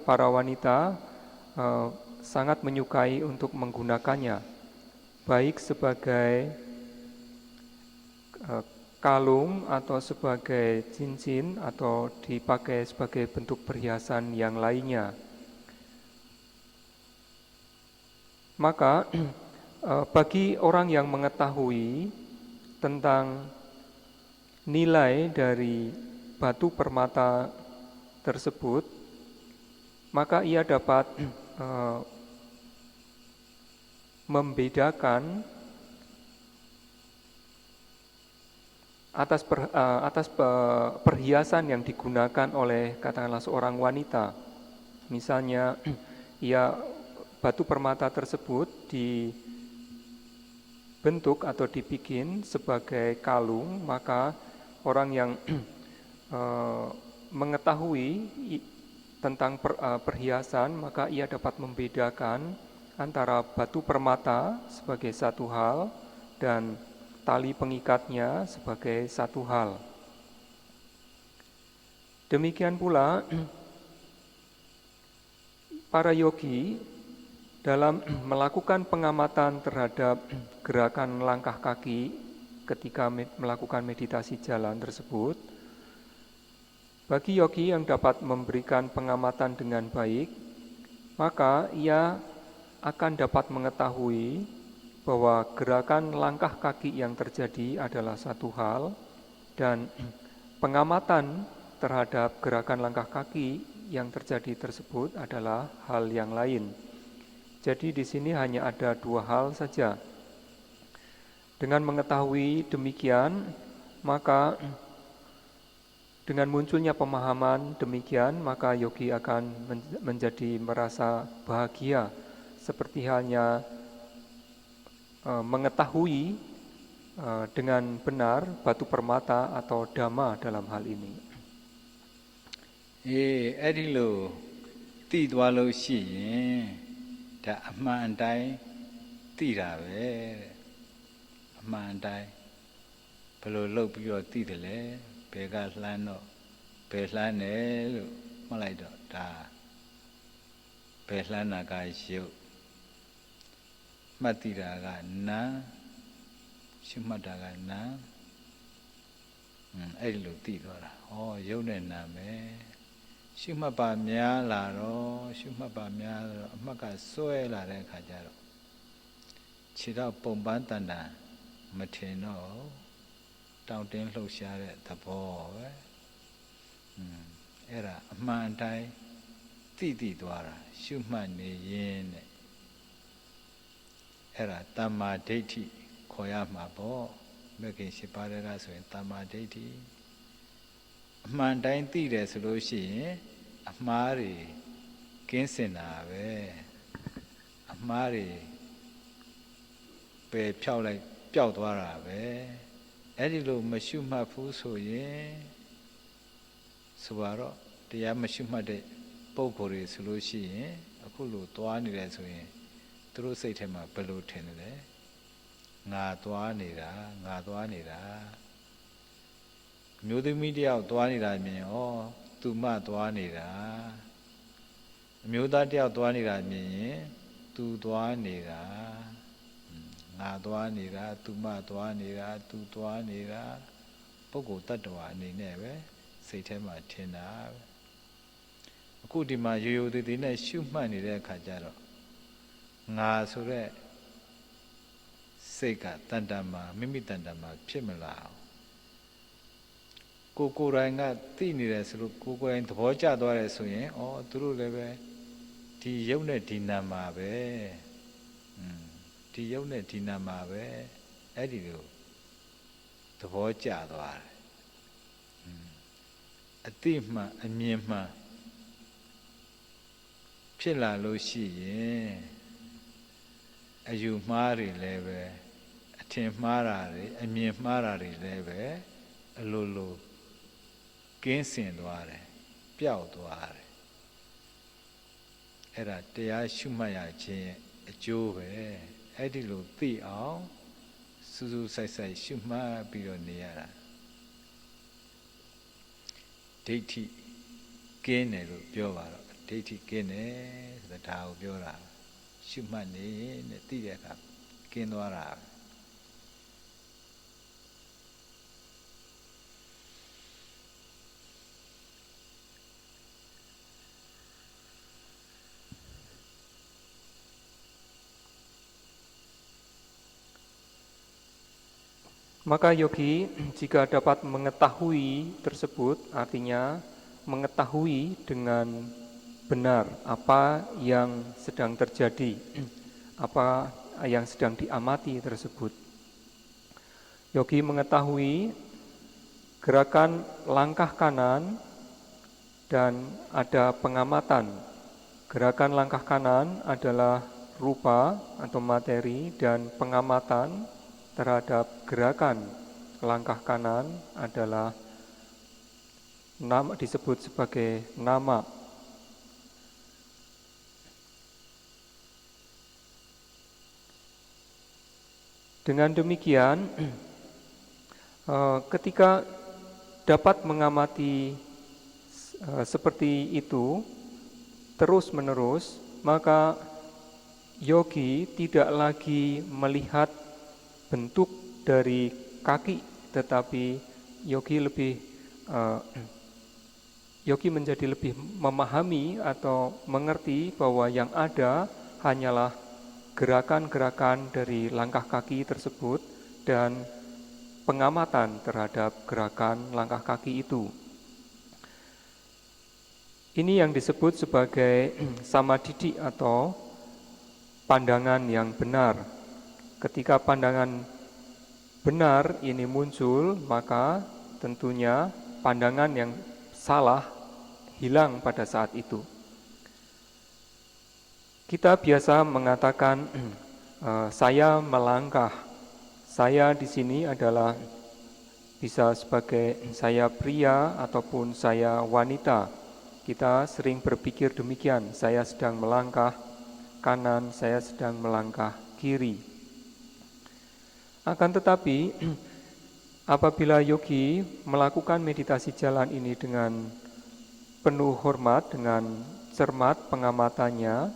para wanita sangat menyukai untuk menggunakannya, baik sebagai kalung atau sebagai cincin atau dipakai sebagai bentuk perhiasan yang lainnya. Maka bagi orang yang mengetahui tentang nilai dari batu permata tersebut, maka ia dapat membedakan atas perhiasan yang digunakan oleh katakanlah seorang wanita. Misalnya batu permata tersebut dibentuk atau dibikin sebagai kalung, maka orang yang mengetahui tentang perhiasan, maka ia dapat membedakan antara batu permata sebagai satu hal dan tali pengikatnya sebagai satu hal. Demikian pula para yogi dalam melakukan pengamatan terhadap gerakan langkah kaki ketika melakukan meditasi jalan tersebut, bagi yogi yang dapat memberikan pengamatan dengan baik, maka ia akan dapat mengetahui bahwa gerakan langkah kaki yang terjadi adalah satu hal dan pengamatan terhadap gerakan langkah kaki yang terjadi tersebut adalah hal yang lain. Jadi di sini hanya ada dua hal saja. Dengan mengetahui demikian, maka dengan munculnya pemahaman demikian, maka yogi akan menjadi merasa bahagia, seperti halnya mengetahui dengan benar batu permata atau dhamma dalam hal ini. အဲ့ဒီလိုသိသွားလို့ရှိရင်ဒါအမှန်တိုင်းသိတာပဲတဲ့အမှန်တိုင်းဘယ်လိုလုပ်ပြီးတော့သိတယ်လဲဘယ်ကလှမ်းတော့ဘယ်လှမ်းတယ်လို့မှတ်လိုက်တော့ဒါဘယ်လှမ်းတာကရုပ်မှတ်သိတာကနာရှုမှတ်တာကနာအဲ့ဒီလိုသိသွားတာဟောရုပ်နဲ့နာပဲရှုမှတ်ပါများလာတော့ရှုမှတ်ပါများတော့အမှတ်ကစွဲလာတဲ့အခါကျတော့ခြေတော့ပုံပန်းတန်တန်မထင်တော့တောင့်တင်းလှုပ်ရှားတဲ့သဘောပဲအဲ့ဒါအမှန်တိုင်းသိသွားတာရှုမှတ်နေရင်တဲ့အဲ့ဒါတမ္မာဒိဋ္ဌိခေါ်ရမှာပေါ့မဂ္ဂင်၈ပါးကဆိုရင်တမ္မာဒိဋ္ဌိအမှန်တိုင်းသိတယ်ဆိုလို့ရှိရင်အမှားတွေကင်းစင်တာပဲအမှားတွေပယ်ဖြောက်လိုက်ပျောက်သွားတာပဲအဲ့ဒီလိုမရှုမှတ်ဘူးဆိုရင်ဆိုတော့တရားမရှုမှတ်တဲ့ပုံကိုယ်တွေဆိုလို့ရှိရင်အခုလိုသွားနေတယ်ဆိုရင်သူတို့စိတ်ထဲမှာဘယ်လိုထင်လဲငါသွားနေတာမျိုးသမီးတယောက်သွားနေတာမြင်ဩသူမသွားနေတာအမျိုးသားတယောက်သွားနေတာမြင်ရင်သူသွားနေတာငါသွားနေတာသူမသွားနေတာသူသွားနေတာပုဂ္ဂိုလ်တ attva အနေနဲ့ပဲစိတ်ထဲမှာထင်တာပဲအခုဒီမှာရိုးရိုးသေးသေးနဲ့ရှုမှတ်နေတဲ့အခါကျတော့ငါဆိုတဲ့စိတ်ကတန်တန်မှာမိမိတန်တန်မှာဖြစ်မလာဘူးကိုယ်တိုင်ကသိနေတယ်ဆိုလို့ကိုယ်တိုင်သဘောကျသွားတယ်ဆိုရင်သူတို့လည်းပဲဒီယုတ်နဲ့ဒီနာမှာပဲဒီယုတ်နဲ့ဒီနာမှာပဲ အဲ့ဒီလိုသဘောကျသွားတယ်အတိမှန်အမြင်မှန်ဖြစ်လာလို့ရှိရင်အယူမှားတွေလည်းပဲအထင်မှားတာတွေအမြင်မှားတာတွေလည်းပဲအလိုလိုကင်းစင်သွားတယ်ပျောက်သွားတယ်အဲ့ဒါတရားရှုမှတ်ရခြင်းရဲ့အကျိုးပဲအဲ့ဒီလိုသိအောင်စူးစူးဆိုင်ဆိုင်ရှုမှတ်ပြီးတော့နေရတာဒိဋ္ဌိကင်းတယ်လို့ပြောပါတော့ဒိဋ္ဌိကင်းတယ်ဆိုတာဒါကိုပြောတာရှုမှတ်နေနဲ့သိတဲ့အခါကင်းသွားတာMaka yogi jika dapat mengetahui tersebut, artinya mengetahui dengan benar apa yang sedang terjadi, apa yang sedang diamati tersebut. Yogi mengetahui gerakan langkah kanan dan ada pengamatan. Gerakan langkah kanan adalah rupa atau materi dan pengamatan terhadap gerakan langkah kanan adalah nama, disebut sebagai nama. Dengan demikian, ketika dapat mengamati seperti itu terus-menerus, maka yogi tidak lagi melihat bentuk dari kaki, tetapi yogi menjadi lebih memahami atau mengerti bahwa yang ada hanyalah gerakan-gerakan dari langkah kaki tersebut dan pengamatan terhadap gerakan langkah kaki itu. Ini yang disebut sebagai samadhi atau pandangan yang benar. Ketika pandangan benar ini muncul, maka tentunya pandangan yang salah hilang pada saat itu. Kita biasa mengatakan saya melangkah. Saya di sini adalah bisa sebagai saya pria ataupun saya wanita. Kita sering berpikir demikian, saya sedang melangkah kanan, saya sedang melangkah kiri. Akan tetapi, apabila yogi melakukan meditasi jalan ini dengan penuh hormat, dengan cermat pengamatannya,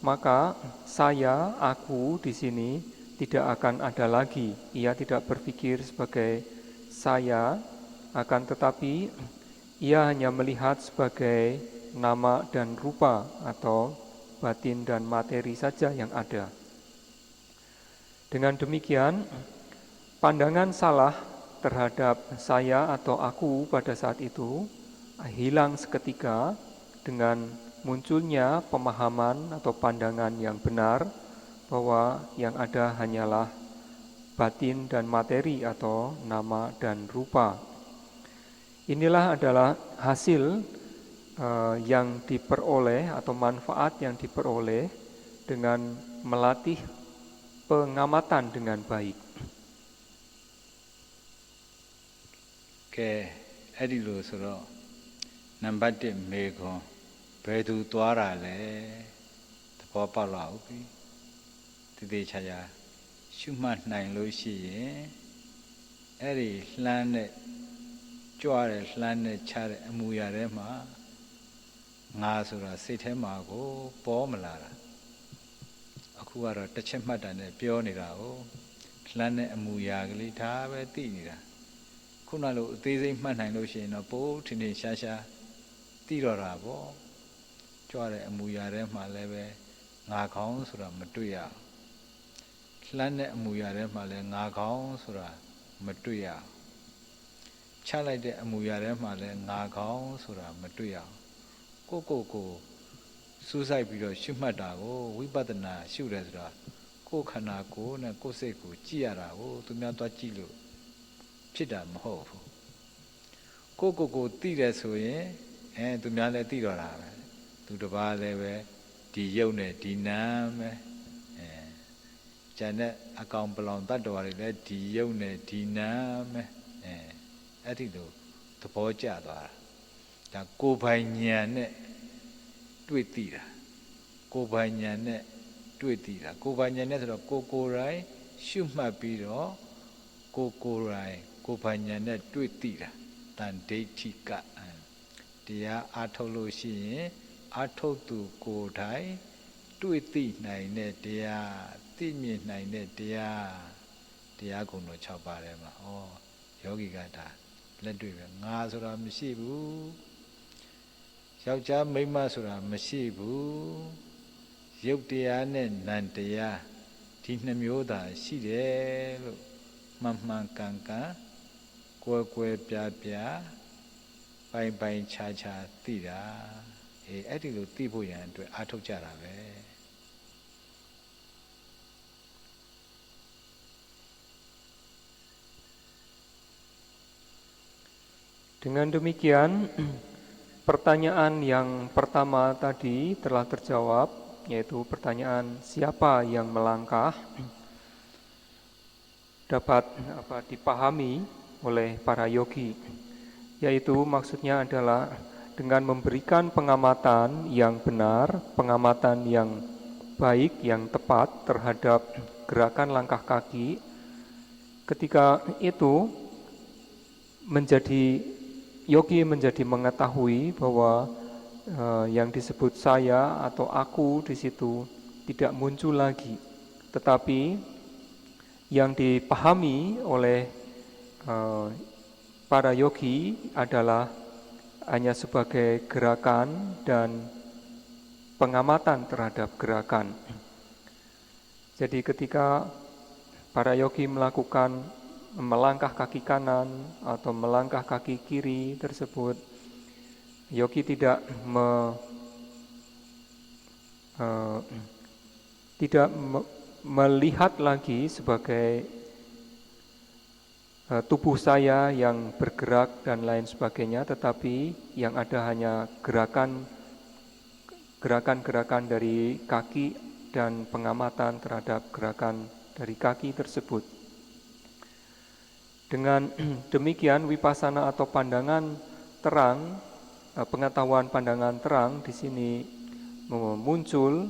maka saya, aku di sini tidak akan ada lagi. Ia tidak berpikir sebagai saya, akan tetapi ia hanya melihat sebagai nama dan rupa atau batin dan materi saja yang ada. Dengan demikian, pandangan salah terhadap saya atau aku pada saat itu hilang seketika dengan munculnya pemahaman atau pandangan yang benar bahwa yang ada hanyalah batin dan materi atau nama dan rupa. Inilah adalah hasil yang diperoleh atau manfaat yang diperoleh dengan melatih pengamatan dengan baik. ကဲအဲ့ဒီလိုဆိုတော့နံပါတ်1မေခွန်းဘယ်သူသွားတာလဲသဘောပေါက်လာပြီတည်တည်ချာချာရှုမှတ်နိုင်လို့ရှိရင်အဲ့ဒီလှမ်းတဲ့ကြွားတဲ့လှမ်းတဲ့ချတဲ့အမူအရာထဲမှာငါဆိုတာစိတ်ထဲမှာကိုပေါ်မလာတာအခုကတော့တစ်ချက်မှတ်တာနဲ့ပြောနေတာကိုလှမ်းတဲ့အမူအရာကလေးဒါပဲသိနေတာခုနလိုအသေးစိတ်မှတ်နိုင်လို့ရှိရင်တော့ပိုးထင်ထင်ရှားရှားသိတော့တာပေါ့ကြွတဲ့အမူအရာထဲမှာလည်းပဲငါခေါင်းဆိုတာမတွေ့ရလှမ်းတဲ့အမူအရာထဲမှာလည်းငါခေါင်းဆိုတာမတွေ့ရချလိုက်တဲ့အမူအရာထဲမှာလည်းငါခေါင်းဆိုတာမတွေ့ရကိုစူးစိုက်ပြီးတော့ရှုမှတ်တာကိုဝိပဿနာရှုတယ်ဆိုတာ ကိုခန္ဓာကိုယ်နဲ့ကိုယ်စိတ်ကိုကြည့်ရတာကိုသူများသွားကြည့်လို့ဖြစ်တာမဟုတ်ဘူးကိုသိတယ်ဆိုရင်သူများလည်းသိတော့တာပဲသူတစ်ပါးလည်းပဲဒီရုပ်နဲ့ဒီနာမ်ပဲကျန်တဲ့အကောင်ပလောင်တတ္တဝါတွေလည်းဒီရုပ်နဲ့ဒီနာမ်ပဲအဲ့ဒီလိုသဘောကျသွားတာဒါကိုယ်ပိုင်ဉာဏ်နဲ့တွေ့သိတာကိုယ်ပိုင်ဉာဏ်နဲ့တွေ့သိတာကိုယ်ပိုင်ဉာဏ်နဲ့ဆိုတော့ကိုယ်တိုင်ရှုမှတ်ပြီးတော့ကိုယ်တိုင်ကိုယ်ပိုင်ဉာဏ်နဲ့တွေ့သိတာတန်ဒိဋ္ဌိကတရားအားထုတ်လို့ရှိရင်အားထုတ်သူကိုယ်တိုင်တွေ့သိနိုင်တဲ့တရားသိမြင်နိုင်တဲ့တရားကုံတော်6ပါးထဲမှာယောဂီကဒါလက်တွေ့ပဲငါဆိုတာမရှိဘူးယောက်ျားမိန်းမဆိုတာမရှိဘူးရုပ်တရားနဲ့နာမ်တရားဒီ2မျိုးသာရှိတယ်လို့မှန်ကန်ကွယ်ပြားပိုင်ခြားသိတာအဲ့ဒီလိုသိဖို့ရန်အတွက်အားထုတ်ကြတာပဲ Dengan demikian, pertanyaan yang pertama tadi telah terjawab, yaitu pertanyaan siapa yang melangkah dapat dipahami oleh para yogi, yaitu maksudnya adalah dengan memberikan pengamatan yang benar, pengamatan yang baik, yang tepat terhadap gerakan langkah kaki. Ketika itu yogi menjadi mengetahui bahwa yang disebut saya atau aku di situ tidak muncul lagi, tetapi yang dipahami oleh para yogi adalah hanya sebagai gerakan dan pengamatan terhadap gerakan. Jadi ketika para yogi melangkah kaki kanan atau melangkah kaki kiri tersebut, yogi tidak melihat lagi sebagai tubuh saya yang bergerak dan lain sebagainya, tetapi yang ada hanya gerakan-gerakan dari kaki dan pengamatan terhadap gerakan dari kaki tersebut. Dengan demikian vipassana atau pandangan terang, pengetahuan pandangan terang di sini muncul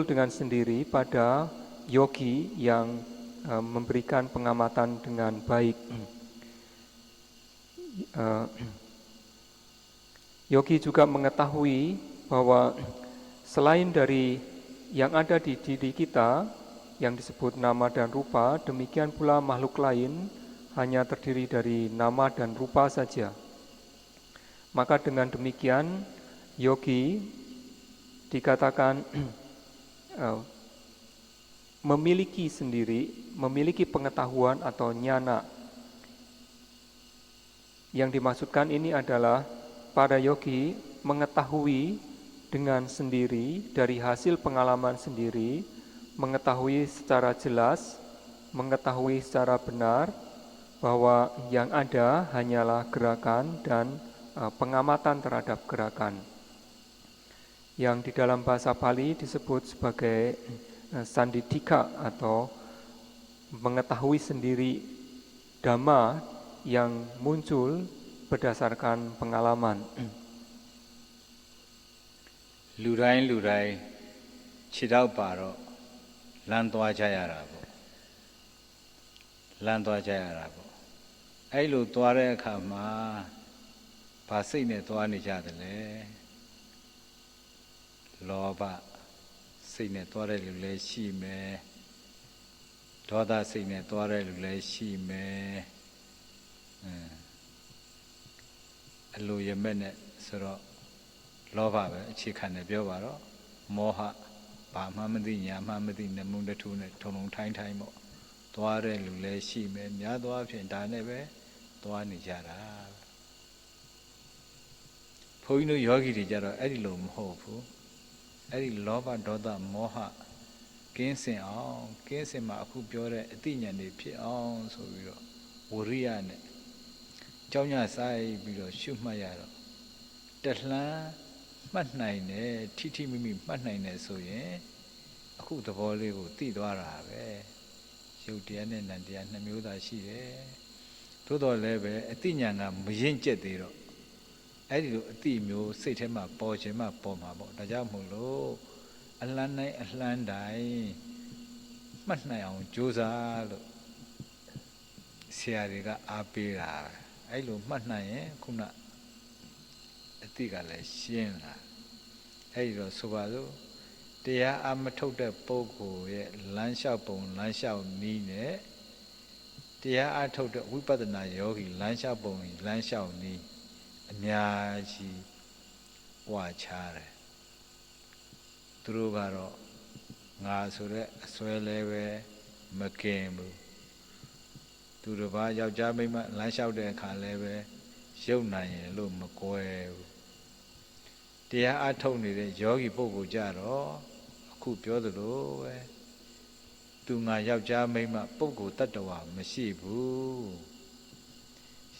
dengan sendiri pada yogi yang memberikan pengamatan dengan baik. Yogi juga mengetahui bahwa selain dari yang ada di diri kita yang disebut nama dan rupa, demikian pula makhluk lain hanya terdiri dari nama dan rupa saja. Maka dengan demikian yogi dikatakan memiliki pengetahuan atau jnana. Yang dimaksudkan ini adalah para yogi mengetahui dengan sendiri dari hasil pengalaman sendiri, mengetahui secara jelas, mengetahui secara benar bahwa yang ada hanyalah gerakan dan pengamatan terhadap gerakan. Yang di dalam bahasa Pali disebut sebagai sanditthika atau mengetahui sendiri dhamma yang muncul berdasarkan pengalaman. Lurai chidau paro lan twa cha ya da po lan twa cha ya da po ai lo twa de akha ma ba siat ne twa ne ja de le loba siat ne twa de lu le shi me doda siat ne twa de lu le shi me a lo yemet ne so ro loba be achi khan ne pyo ba ro mohaဘာမှမသိညာမှမသိနမုန်းတထုနဲ့ထုံထုံထိုင်းပေါ့သွားတဲ့လူလည်းရှိမယ်များသောအားဖြင့်ဒါနဲ့ပဲသွားနေကြတာဘုန်းကြီးတို့ယောဂီတွေကြတော့အဲ့ဒီလိုမဟုတ်ဘူး အဲ့ဒီလောဘဒေါသမောဟကင်းစင်အောင်ကင်းစင်မှာအခုပြောတဲ့အသိဉာဏ်တွေဖြစ်အောင်ဆိုပြီးတော့ဝရိယနဲ့ကြောင်းညဆိုင်ပြီးတော့ရှုမှတ်ရတော့တလှမ်းမှတ်နိုင်တယ်ထိထိမိမိမှတ်နိုင်တယ်ဆိုရင်အခုသဘောလေးကိုသိသွားတာပဲရုပ်တရားနဲ့နံတရားနှစ်မျိုးသာရှိတယ်သို့တော်လည်းပဲအသိဉာဏ်ကမရင်ကျက်သေးတော့အဲ့ဒီလိုအသိမျိုးစိတ်ထဲမှာပေါ်ခြင်းမှပေါ်မှာပေါ့ဒါကြောင့်မို့လို့အလှမ်းတိုင်းအလှမ်းတိုင်းမှတ်နိုင်အောင်ကြိုးစားလို့ဆရာတွေကအားပေးတာအဲ့လိုမှတ်နိုင်ရင်ခုနအသိကလည်းရှင်းလာအဲ့ဒီတော့ဆိုပါစို့တရားအမထုတ်တဲ့ပုဂ္ဂိုလ်ရဲ့လမ်းလျှောက်ပုံလမ်းလျှောက်နည်းနဲ့တရားအထုတ်တဲ့ဝိပဿနာယောဂီလမ်းလျှောက်ပုံလမ်းလျှောက်နည်းအများကြီးဝါချတယ်သူတို့ကတော့ငါဆိုတဲ့အစွဲလဲပဲမကင်ဘူးသူတစ်ပါးယောက်ျားမိန်းမလမ်းလျှောက်တဲ့အခါလဲပဲရုပ်နိုင်ရင်လို့မကွယ်ဘူးတရားအထုတ်နေတဲ့ယောဂီပုဂ္ဂိုလ်ကြတော့အခုပြောသလိုပဲသူငါယောက်ျားမိန်းမပုဂ္ဂိုလ်တ attva မရှိဘူး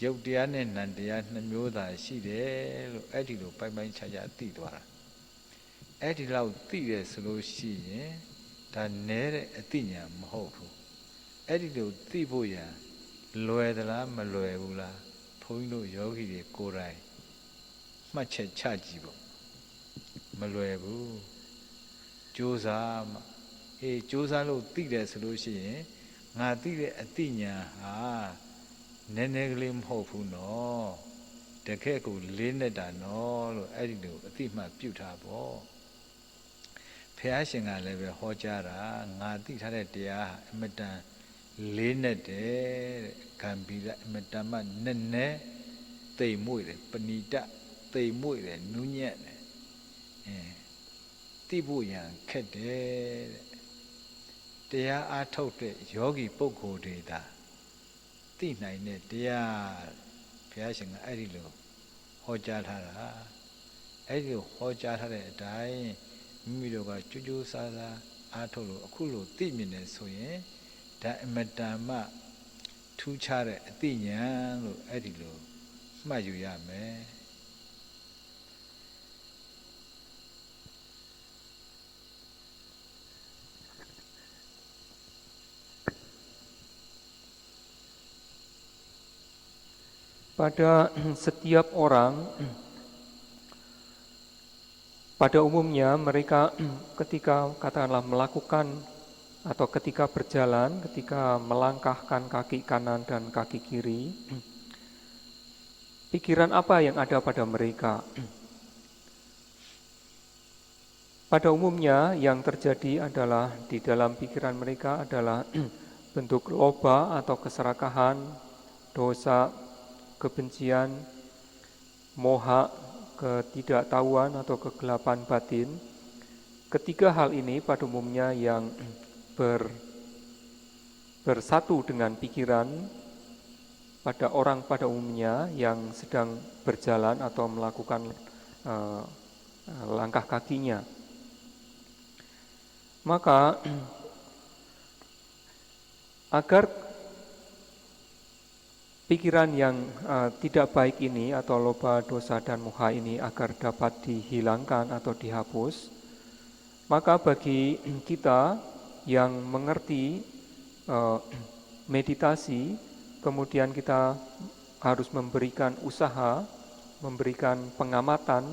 ရုပ်တရားနဲ့နံတရားနှစ်မျိုးသာရှိတယ်လို့အဲ့ဒီလိုပိုင်ပိုင်ခြားခြားသိသွားတာအဲ့ဒီလောက်သိတယ်ဆိုလို့ရှိရင်ဒါနဲတဲ့အသိဉာဏ်မဟုတ်ဘူးအဲ့ဒီလိုသိဖို့ရန်လွယ်သလားမလွယ်ဘူးလားဘုန်းကြီးတို့ယောဂီတွေကိုယ်တိုင်မှတ်ချက်ချကြည့်ပေါ့မလွယ်ဘူးကြိုးစားမှကြိုးစားလို့သိတယ်ဆိုလို့ရှိရင်ငါသိတဲ့အသိဉာဏ်ဟာနည်းနည်းကလေးမဟုတ်ဘူးနော်တကယ့်ကိုလေးနေတာနော်လို့အဲ့ဒီလိုအသိမှတ်ပြုထားပေါ့ဘုရားရှင်ကလည်းပဲဟောကြားတာငါသိထားတဲ့တရားဟာအမတန်လေးနဲ့တဲ့ဂံဘီရအမတန်မှနည်းနည်းတိမ်မွေ့တယ်ပဏိတတိမ်မွေ့တယ်နူးညံ့တယ်သိဖို့ရန်ခက်တယ်တဲ့တရားအားထုတ်တဲ့ယောဂီပုဂ္ဂိုလ်တွေဒါသိနိုင်တဲ့တရားဘုရားရှင်ကအဲ့ဒီလိုဟောကြားထားတာအဲ့ဒီလိုဟောကြားထားတဲ့အတိုင်းမိမိတို့ကကြိုးကြိုးစားစားအားထုတ်လို့အခုလိုသိမြင်နေဆိုရင်ဒါအမတန်မှထူးခြားတဲ့အသိဉာဏ်လို့အဲ့ဒီလိုမှတ်ယူရမယ်Pada setiap orang, pada umumnya mereka ketika katakanlah melakukan atau ketika berjalan, ketika melangkahkan kaki kanan dan kaki kiri, pikiran apa yang ada pada mereka? Pada umumnya yang terjadi adalah di dalam pikiran mereka adalah bentuk loba atau keserakahan, dosa, kebencian, moha, ketidaktahuan atau kegelapan batin. Ketiga hal ini pada umumnya yang bersatu dengan pikiran pada orang pada umumnya yang sedang berjalan atau melakukan langkah kakinya. Maka agar pikiran yang tidak baik ini atau loba, dosa, dan moha ini agar dapat dihilangkan atau dihapus, maka bagi kita yang mengerti meditasi, kemudian kita harus memberikan usaha, memberikan pengamatan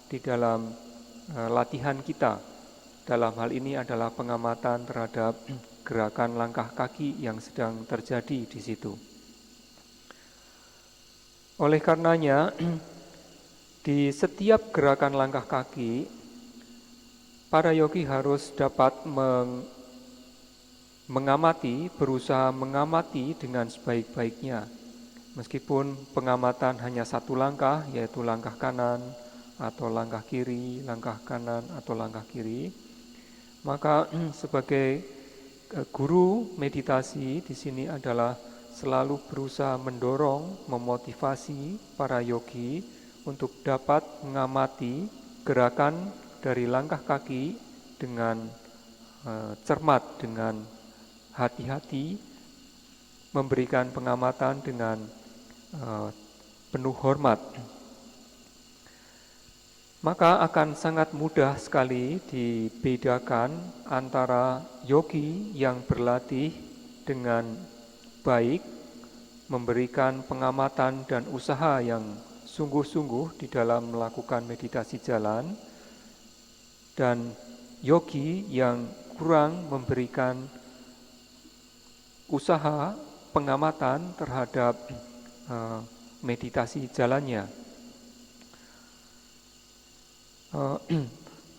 di dalam latihan kita. Dalam hal ini adalah pengamatan terhadap gerakan langkah kaki yang sedang terjadi di situ. Oleh karenanya, di setiap gerakan langkah kaki, para yogi harus dapat mengamati, berusaha mengamati dengan sebaik-baiknya. Meskipun pengamatan hanya satu langkah, yaitu langkah kanan atau langkah kiri, langkah kanan atau langkah kiri, maka sebagai guru meditasi di sini adalah selalu berusaha mendorong, memotivasi para yogi untuk dapat mengamati gerakan dari langkah kaki dengan cermat, dengan hati-hati, memberikan pengamatan dengan penuh hormat. Maka akan sangat mudah sekali dibedakan antara yogi yang berlatih dengan baik, memberikan pengamatan dan usaha yang sungguh-sungguh di dalam melakukan meditasi jalan, dan yogi yang kurang memberikan usaha pengamatan terhadap meditasi jalannya.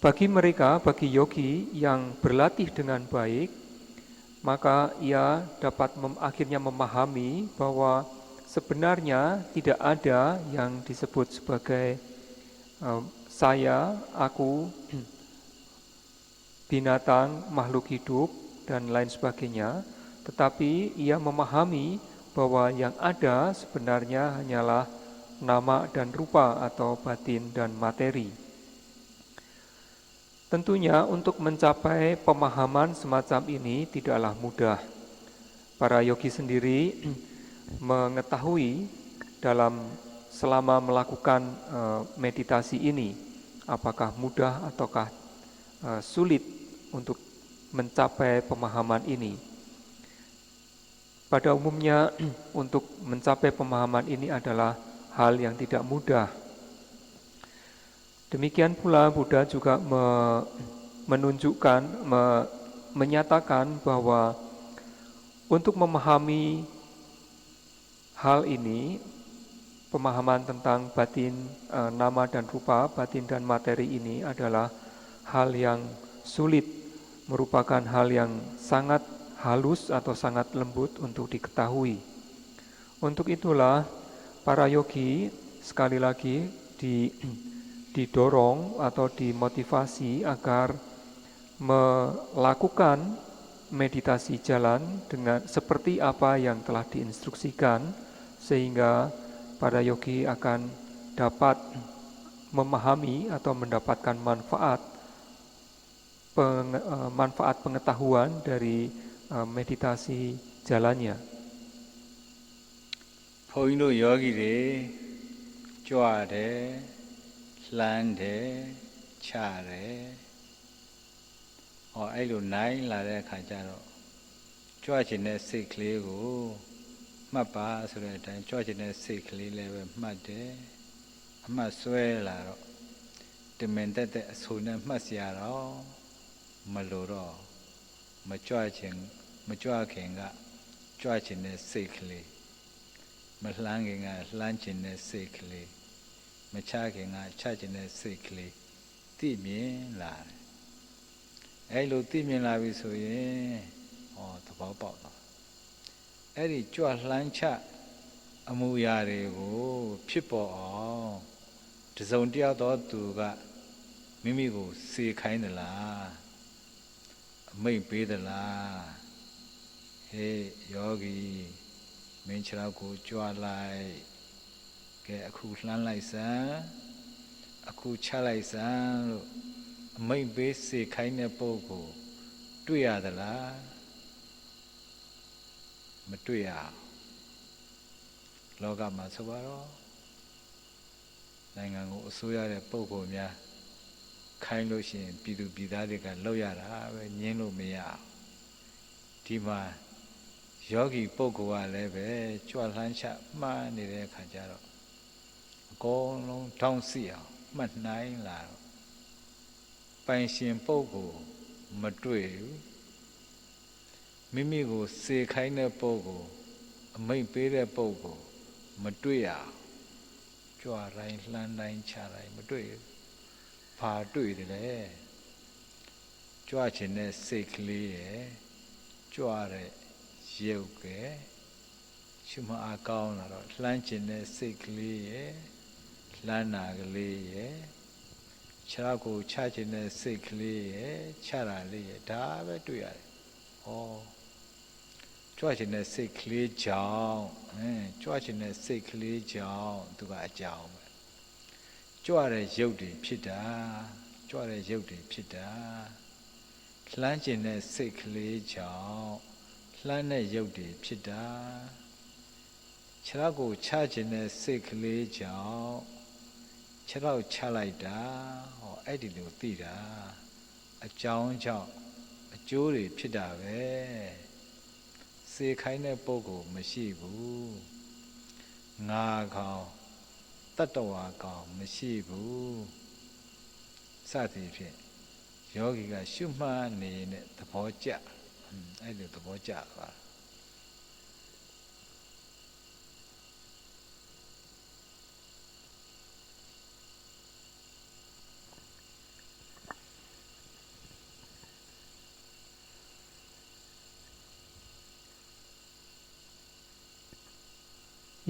Bagi yogi yang berlatih dengan baik, maka ia dapat akhirnya memahami bahwa sebenarnya tidak ada yang disebut sebagai saya, aku, binatang, makhluk hidup, dan lain sebagainya, tetapi ia memahami bahwa yang ada sebenarnya hanyalah nama dan rupa atau batin dan materi. Tentunya untuk mencapai pemahaman semacam ini tidaklah mudah. Para yogi sendiri mengetahui selama melakukan meditasi ini, apakah mudah ataukah sulit untuk mencapai pemahaman ini. Pada umumnya untuk mencapai pemahaman ini adalah hal yang tidak mudah. Demikian pula Buddha juga menyatakan bahwa untuk memahami hal ini, pemahaman tentang batin, nama dan rupa, batin dan materi ini adalah hal yang sulit, merupakan hal yang sangat halus atau sangat lembut untuk diketahui. Untuk itulah para yogi sekali lagi didorong atau dimotivasi agar melakukan meditasi jalan dengan seperti apa yang telah diinstruksikan, sehingga para yogi akan dapat memahami atau mendapatkan manfaat pengetahuan dari meditasi jalannya. ဘုန်းကြီးတို့ယောဂီတွေကြွတယ် လှမ်းတယ်ချတယ်အဲ့လိုနိုင်လာတဲ့အခါကျတော့ကြွချင်တဲ့စိတ်ကလေးကိုမှတ်ပါဆိုတဲ့အတိုင်းကြွချင်တဲ့စိတ်ကလေးလည်းပဲမှတ်တယ်အမှတ်ဆွဲလာတော့တမင်တက်တဲ့အဆူနဲ့မှတ်စရာတော့မလိုတော့မကြွခင်ကကြွချင်တဲ့စိတ်ကလေးမလှမ်းခင်ကလှမ်းချင်တဲ့စိတ်ကလေးမချခင်ကချချင်တဲ့စိတ်ကလေးသိမြင်လာတယ်အဲ့လိုသိမြင်လာပြီဆိုရင်သဘောပေါက်သွားအဲ့ဒီကြွလှမ်းချအမှုရာတွေကိုဖြစ်ပေါ်အောင်တစုံတယောက်သောသူကမိမိကိုစေခိုင်းသလားအမိန့်ပေးသလားဟေးယောဂီမင်းခြေထောက်ကိုကြွလိုက်ကဲအခုလှမ်းလိုက်စမ်းအခုချလိုက်စမ်းလို့အမိန့်ပေးစေခိုင်းတဲ့ပုဂ္ဂိုလ်တွေ့ရသလားမတွေ့ရလောကမှာဆိုပါတော့နိုင်ငံကိုအစိုးရတဲ့ပုဂ္ဂိုလ်များခိုင်းလို့ရှိရင်ပြည်သူပြည်သားတွေကလောက်ရတာပဲညင်းလို့မရဒီမှာယောဂီပုဂ္ဂိုလ်ကလည်းပဲကြွလှမ်းချမှားနေတဲ့အခါကျတော့အကုန်လုံးတောင်းစီအောင်မှတ်နိုင်လာတော့ပိုင်ရှင်ပုဂ္ဂိုလ်မတွေ့ဘူးမိမိကိုစေခိုင်းတဲ့ပုဂ္ဂိုလ်အမိန့်ပေးတဲ့ပုဂ္ဂိုလ်မတွေ့ရကြွတိုင်းလှမ်းတိုင်းချတိုင်းမတွေ့ဘူးဘာတွေ့တယ်လဲကြွချင်တဲ့စိတ်ကလေးရယ်ကြွတဲ့ရုပ်ကရှုမအားကောင်းလာတော့လှမ်းချင်တဲ့စိတ်ကလေးရယ်လှမ်းနာကလေးရယ်ခြေထောက်ကိုချချင်တဲ့စိတ်ကလေးရယ်ချတာလေးရယ်ဒါပဲတွေ့ရတယ်ကြွချင်တဲ့စိတ်ကလေးကြောင့်ကြွချင်တဲ့စိတ်ကလေးကြောင့်သူကအကြောင်းပဲကြွတဲ့ရုပ်တွေဖြစ်တာ ကြွတဲ့ရုပ်တွေဖြစ်တာလှမ်းကျင်တဲ့စိတ်ကလေးကြောင့်လှမ်းတဲ့ရုပ်တွေဖြစ်တာခြေထောက်ကိုချကျင်တဲ့စိတ်ကလေးကြောင့်ခြေထောက်ချလိုက်တာဟောအဲ့ဒီလိုသိတာအကြောင်းကြောင့်အကျိုးတွေဖြစ်တာပဲစေခိုင်းတဲ့ပုဂ္ဂိုလ်မရှိဘူးငါကောင်တတ္တဝါကောင်မရှိဘူးစသည်ဖြင့်ယောဂီကရှုမှတ်နေတဲ့သဘောကျအဲ့လိုသဘောကျသွား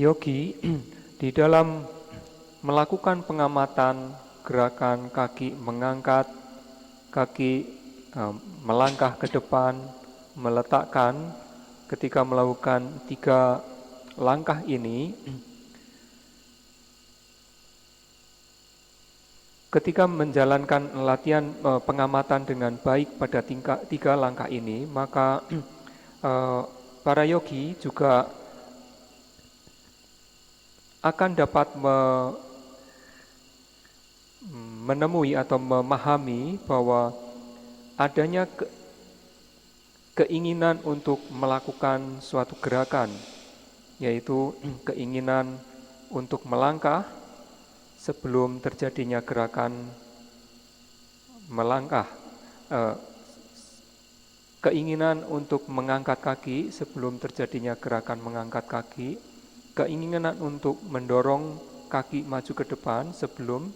Yogi di dalam melakukan pengamatan gerakan kaki mengangkat, kaki melangkah ke depan, meletakkan, ketika melakukan 3 langkah ini, ketika menjalankan latihan pengamatan dengan baik pada 3 langkah ini, maka para yogi juga akan dapat menemui atau memahami bahwa adanya keinginan untuk melakukan suatu gerakan, yaitu keinginan untuk melangkah sebelum terjadinya gerakan melangkah, keinginan untuk mengangkat kaki sebelum terjadinya gerakan mengangkat kaki, keinginan untuk mendorong kaki maju ke depan sebelum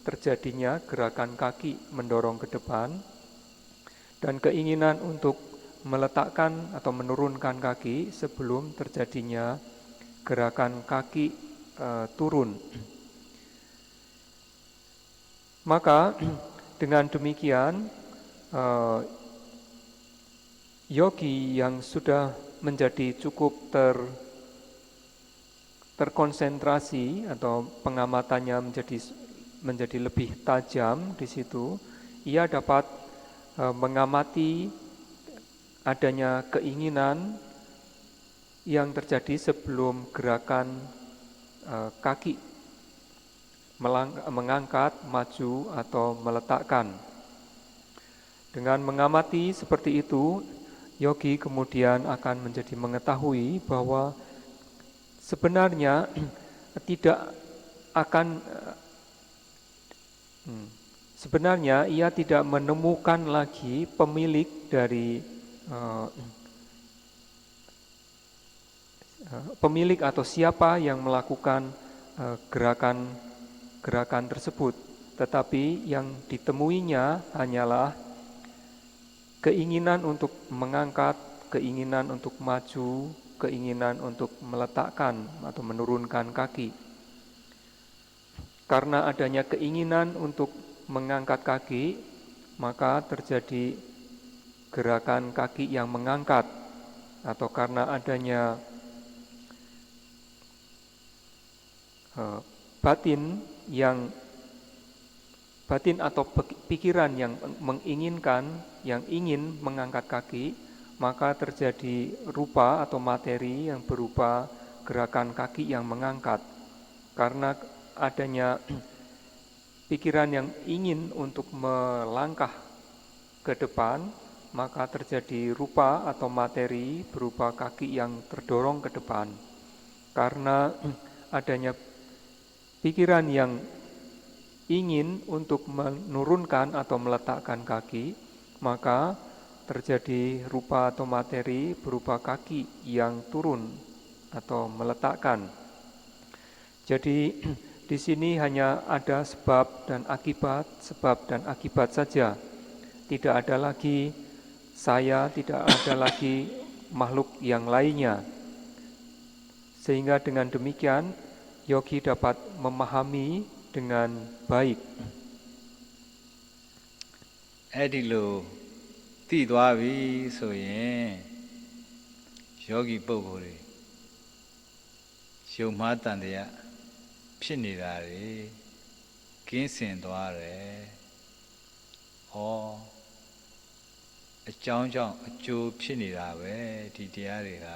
terjadinya gerakan kaki mendorong ke depan, dan keinginan untuk meletakkan atau menurunkan kaki sebelum terjadinya gerakan kaki turun. Maka dengan demikian yogi yang sudah menjadi cukup terkonsentrasi atau pengamatannya menjadi lebih tajam di situ, ia dapat mengamati adanya keinginan yang terjadi sebelum gerakan kaki mengangkat, maju atau meletakkan. Dengan mengamati seperti itu, yogi kemudian akan menjadi mengetahui bahwa sebenarnya sebenarnya ia tidak menemukan lagi pemilik dari pemilik atau siapa yang melakukan gerakan tersebut, tetapi yang ditemuinya hanyalah keinginan untuk mengangkat, keinginan untuk maju, keinginan untuk meletakkan atau menurunkan kaki. Karena adanya keinginan untuk mengangkat kaki, maka terjadi gerakan kaki yang mengangkat, atau karena adanya batin atau pikiran yang menginginkan, yang ingin mengangkat kaki, maka terjadi rupa atau materi yang berupa gerakan kaki yang mengangkat. Karena adanya pikiran yang ingin untuk melangkah ke depan, maka terjadi rupa atau materi berupa kaki yang terdorong ke depan. Karena adanya pikiran yang ingin untuk menurunkan atau meletakkan kaki, maka terjadi rupa atau materi berupa kaki yang turun atau meletakkan. Jadi di sini hanya ada sebab dan akibat saja. Tidak ada lagi saya, tidak ada lagi makhluk yang lainnya. Sehingga dengan demikian yogi dapat memahami dengan baik. အဲ့ဒီလိုသိသွားပြီဆိုရင်ယောဂီပုဂ္ဂိုလ်တွေယုံမှားတန်တရားဖြစ်နေတာတွေကင်းစင်သွားတယ် အကြောင်းကြောင့်အကျိုးဖြစ်နေတာပဲဒီတရားတွေက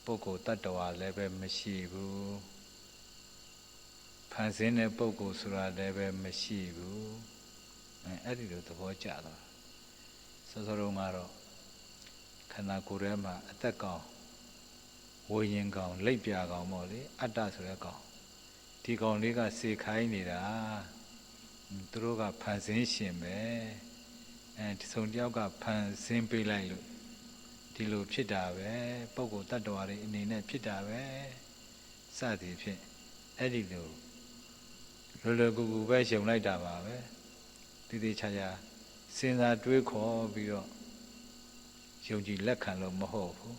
ပုဂ္ဂိုလ်တ attva လည်းပဲမရှိဘူးဖန်ဆင်းတဲ့ပုဂ္ဂိုလ်ဆိုတာလည်းပဲမရှိဘူးအဲ့ဒီလိုသဘောကျသွားစောစောတုန်းကတော့ခန္ဓာကိုယ်ထဲမှာအသက်ကောင်ဝိညာဉ်ကောင်လိပ်ပြာကောင်ပေါ့လေအတ္တဆိုတဲ့ကောင်ဒီကောင်လေးကစေခိုင်းနေတာသူတို့ကဖန်ဆင်းရှင်ပဲဒီဆုံးတယောက်ကဖန်ဆင်းပေးလိုက်လို့ဒီလိုဖြစ်တာပဲပုဂ္ဂိုလ်တ attva တွေအနေနဲ့ဖြစ်တာပဲစသည်ဖြင့်အဲ့ဒီလိုလွယ်ကူကူပဲယုံလိုက်တာပါပဲတိတိကျကျစဉ်းစားတွေးခေါ်ပြီးတော့ယုံကြည်လက်ခံလို့မဟုတ်ဘူး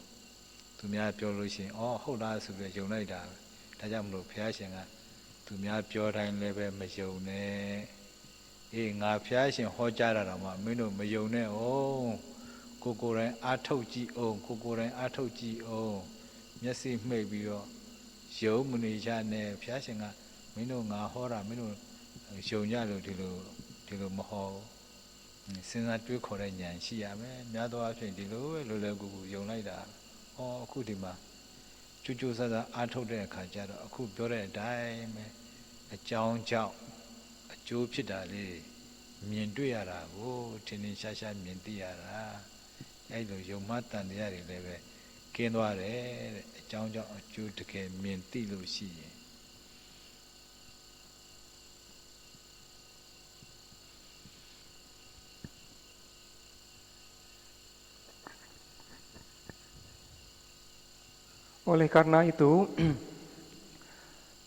သူများပြောလို့ရှိရင်ဟုတ်လားဆိုပြီးယုံလိုက်တာပဲဒါကြောင့်မလို့ဘုရားရှင်ကသူများပြောတိုင်းလည်းပဲမယုံနဲ့ငါဘုရားရှင်ဟောကြားတာတော့မှမင်းတို့မယုံနဲ့ကိုယ်တိုင်အားထုတ်ကြည့်အောင်ကိုယ်တိုင်အားထုတ်ကြည့်အောင်မျက်စိမှိတ်ပြီးတော့ယုံမနေကြနဲ့ဘုရားရှင်ကမင်းတို့ငါဟောတာမင်းတို့ယုံကြလို့ဒီလိုမဟောစဉ်းစားတွေးခေါ်တဲ့ဉာဏ်ရှိရမယ်များသောအားဖြင့်ဒီလိုပဲလွယ်ကူကူယုံလိုက်တာအခုဒီမှာကြိုးကြိုးစားစားအားထုတ်တဲ့အခါကျတော့အခုပြောတဲ့အတိုင်းပဲအကြောင်းကြောင့်အကျိုးဖြစ်တာလေးမြင်တွေ့ရတာကိုထင်ထင်ရှားရှားမြင်သိရတာအဲ့လိုယုံမှတန်တရားတွေလည်းပဲကင်းသွားတယ်တဲ့အကြောင်းကြောင့်အကျိုးတကယ်မြင်သိလို့ရှိရင်Oleh karena itu,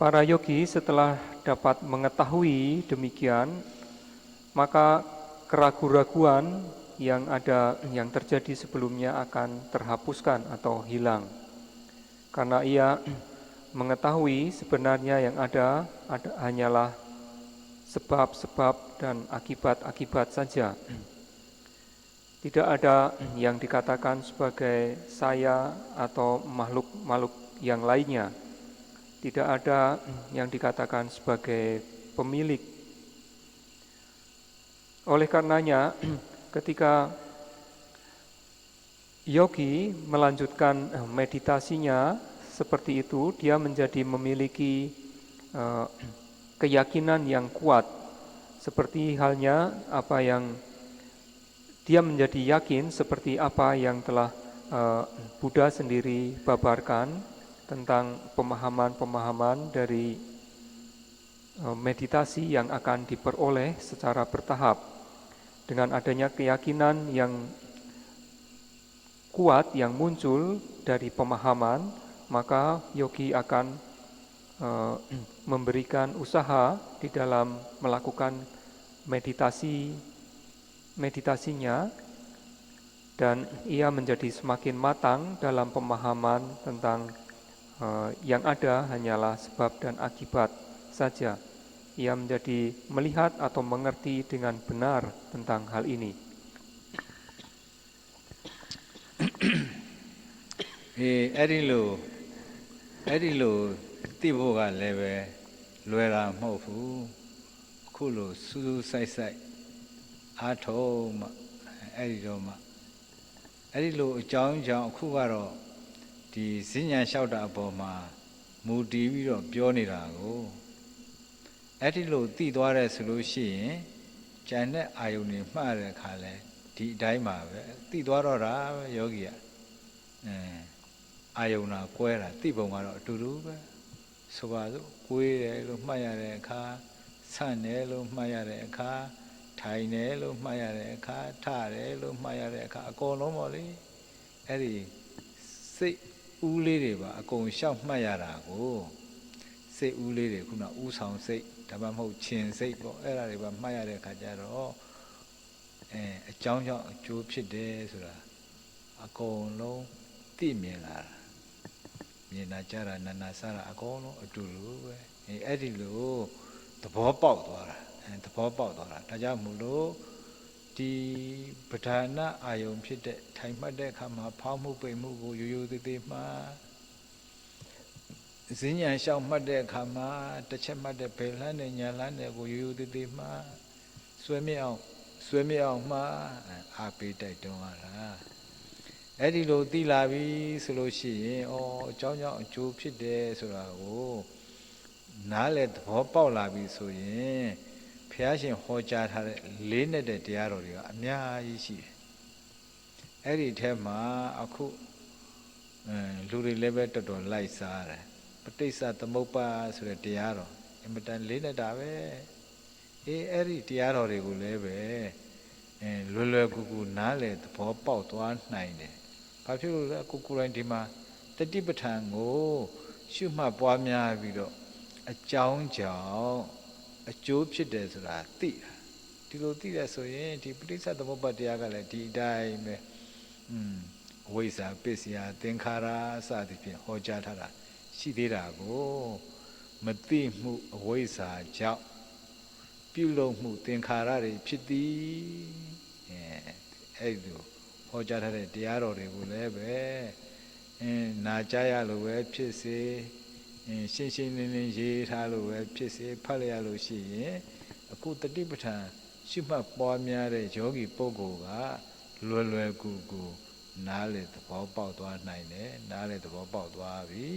para yogi setelah dapat mengetahui demikian, maka keraguan-raguan yang terjadi sebelumnya akan terhapuskan atau hilang. Karena ia mengetahui sebenarnya yang ada hanyalah sebab-sebab dan akibat-akibat saja. Tidak ada yang dikatakan sebagai saya atau makhluk-makhluk yang lainnya. Tidak ada yang dikatakan sebagai pemilik. Oleh karenanya, ketika yogi melanjutkan meditasinya seperti itu, dia menjadi memiliki keyakinan yang kuat. Seperti halnya apa yang dia menjadi yakin seperti apa yang telah Buddha sendiri babarkan tentang pemahaman-pemahaman dari meditasi yang akan diperoleh secara bertahap. Dengan adanya keyakinan yang kuat yang muncul dari pemahaman, maka yogi akan memberikan usaha di dalam melakukan meditasinya, dan ia menjadi semakin matang dalam pemahaman tentang yang ada hanyalah sebab dan akibat saja. Ia menjadi melihat atau mengerti dengan benar tentang hal ini. အဲ့ဒီလိုသိဖို့ကလည်းပဲလွယ်တာမဟုတ်ဘူးအခုလိုစူးစူးဆိုင်ဆိုင်အားထုတ်မှအဲ့ဒီလိုအကြောင်းကြောင့်အခုကတော့ဒီဈဉ္ဉံလျှောက်တာအပေါ်မှာမူတည်ပြီးတော့ပြောနေတာကိုအဲ့ဒီလိုသိသွားတယ်ဆိုလို့ရှိရင်ဉာဏ်နဲ့အာယုန်တွေမှားတဲ့အခါလဲဒီအတိုင်းပါပဲသိသွားတော့တာယောဂီကအာယုန်နာကွဲတာသိပုံကတော့အတူတူပဲဆိုပါစို့ကွေးတယ်လို့မှတ်ရတဲ့အခါဆန့်တယ်လို့မှတ်ရတဲ့အခါထိုင်တယ်လို့မှတ်ရတဲ့အခါထတယ်လို့မှတ်ရတဲ့အခါအကုန်လုံးပေါ့လေအဲ့ဒီစိတ်ဦးလေးတွေပါအကုန်ရှောက်မှတ်ရတာကိုစိတ်ဦးလေးတွေခုနဥဆောင်စိတ်ဒါမှမဟုတ်ခြင်စိတ်ပေါ့အဲ့ဒါတွေပါမှတ်ရတဲ့အခါကျတော့အကြောင်းကြောင့်အကျိုးဖြစ်တယ်ဆိုတာအကုန်လုံးသိမြင်လာတာမြင်လာကြတာနာနာစားတာအကုန်လုံးအတူတူပဲအဲ့ဒီလိုသဘောပေါက်သွားတာဒါကြောင့်မို့လို့ဒီပဋ္ဌာနာအာယုံဖြစ်တဲ့ထိုင်မှတ်တဲ့အခါမှာဖောင်းမှုပိန်မှုကိုရိုးရိုးသေးသေးမှဈဉ္ဉံလျှောက်မှတ်တဲ့အခါမှာတစ်ချက်မှတ်တဲ့ဘယ်လှမ်းနဲ့ညာလှမ်းနဲ့ကိုရိုးရိုးသေးသေးမှ ဆွဲမြစ်အောင်မှာအားပေးတိုက်တွန်းရတာအဲ့ဒီလိုသိလာပြီဆိုလို့ရှိရင်အကြောင်းကြောင့်အကျိုးဖြစ်တယ်ဆိုတာကိုနားလေသဘောပေါက်လာပြီဆိုရင်ဘုရားရှင်ဟောကြားထားတဲ့လေးနဲ့တဲ့တရားတော်တွေကအများကြီးရှိတယ်အဲ့ဒီထဲမှာအခုလူတွေလည်းပဲတော်တော်လိုက်စားတယ်ပဋိစ္စသမုပ္ပါဆိုတဲ့တရားတော်အင်မတန်လေးနဲ့တာပဲအဲ့ဒီတရားတော်တွေကိုလည်းပဲလွယ်လွယ်ကူကူနားလေသဘောပေါက်သွားနိုင်တယ်ဘာဖြစ်လို့လဲကိုယ်တိုင်ဒီမှာတတိပဋ္ဌာန်ကိုရှုမှတ်ပွားများပြီးတော့အကြောင်းကြောင့်အကျိုးဖြစ်တယ်ဆိုတာသိတာဒီလိုသိတယ်ဆိုရင်ဒီပဋိစ္စသမုပ္ပါတရားကလည်းဒီအတိုင်းပဲဝိဇ္ဇာပစ္စယသင်္ခါရအစသည်ဖြင့်ဟောကြားထားတာရှိသေးတာကိုမသိမှုအဝိဇ္ဇာကြောင့်ပြုလုပ်မှုသင်္ခါရတွေဖြစ်သည်အဲ့ဒီဟောကြားထားတဲ့တရားတော်တွေကိုလည်းပဲနာကြားရလို့ပဲဖြစ်စေရှင်းရှင်းလင်းလင်းရေးထားလို့ပဲဖြစ်စေဖတ်လိုက်ရလို့ရှိရင်အခုတတိပဋ္ဌာန်ရှုမှတ်ပွားများတဲ့ယောဂီပုဂ္ဂိုလ်ကလွယ်လွယ်ကူကူနားလေသဘောပေါက်သွားနိုင်တယ်နားလေသဘောပေါက်သွားပြီ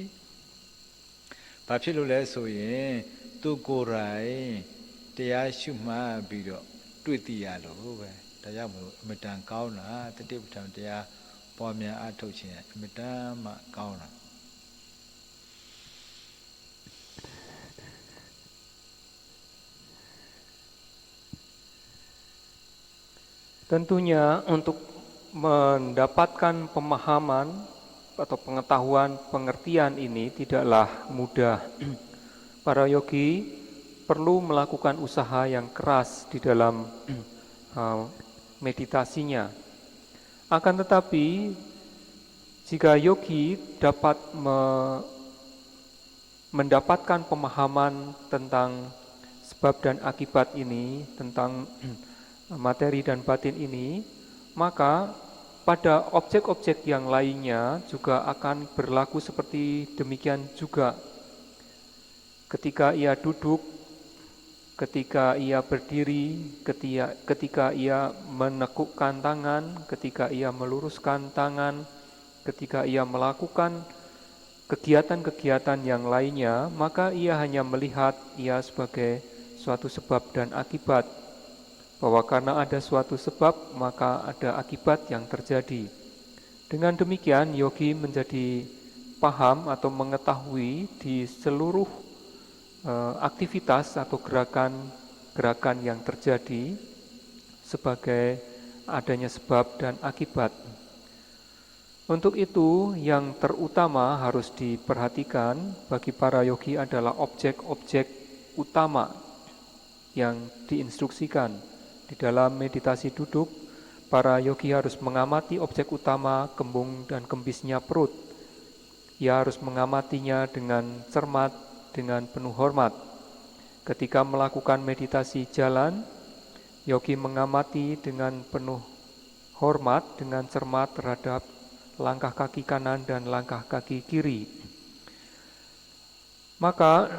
ဘာဖြစ်လို့လဲဆိုရင်သူကိုယ်တိုင်တရားရှုမှတ်ပြီးတော့တွေ့သိရလို့ပဲဒါကြောင့်မလို့အမတန်ကောင်းတာတတိပဋ္ဌာန်တရားပွားများအထုတ်ခြင်းအမတန်မှကောင်းတာTentunya untuk mendapatkan pemahaman atau pengetahuan, pengertian ini tidaklah mudah. Para yogi perlu melakukan usaha yang keras di dalam meditasinya. Akan tetapi, jika yogi dapat mendapatkan pemahaman tentang sebab dan akibat ini, tentang materi dan batin ini, maka pada objek-objek yang lainnya juga akan berlaku seperti demikian juga. Ketika ia duduk, ketika ia berdiri, ketika ia menekukkan tangan, ketika ia meluruskan tangan, ketika ia melakukan kegiatan-kegiatan yang lainnya, maka ia hanya melihat ia sebagai suatu sebab dan akibat. Bahwa karena ada suatu sebab, maka ada akibat yang terjadi. Dengan demikian, yogi menjadi paham atau mengetahui di seluruh aktivitas atau gerakan yang terjadi sebagai adanya sebab dan akibat. Untuk itu, yang terutama harus diperhatikan bagi para yogi adalah objek-objek utama yang diinstruksikan. Di dalam meditasi duduk, para yogi harus mengamati objek utama kembung dan kembisnya perut. Ia harus mengamatinya dengan cermat, dengan penuh hormat. Ketika melakukan meditasi jalan, yogi mengamati dengan penuh hormat, dengan cermat terhadap langkah kaki kanan dan langkah kaki kiri. Maka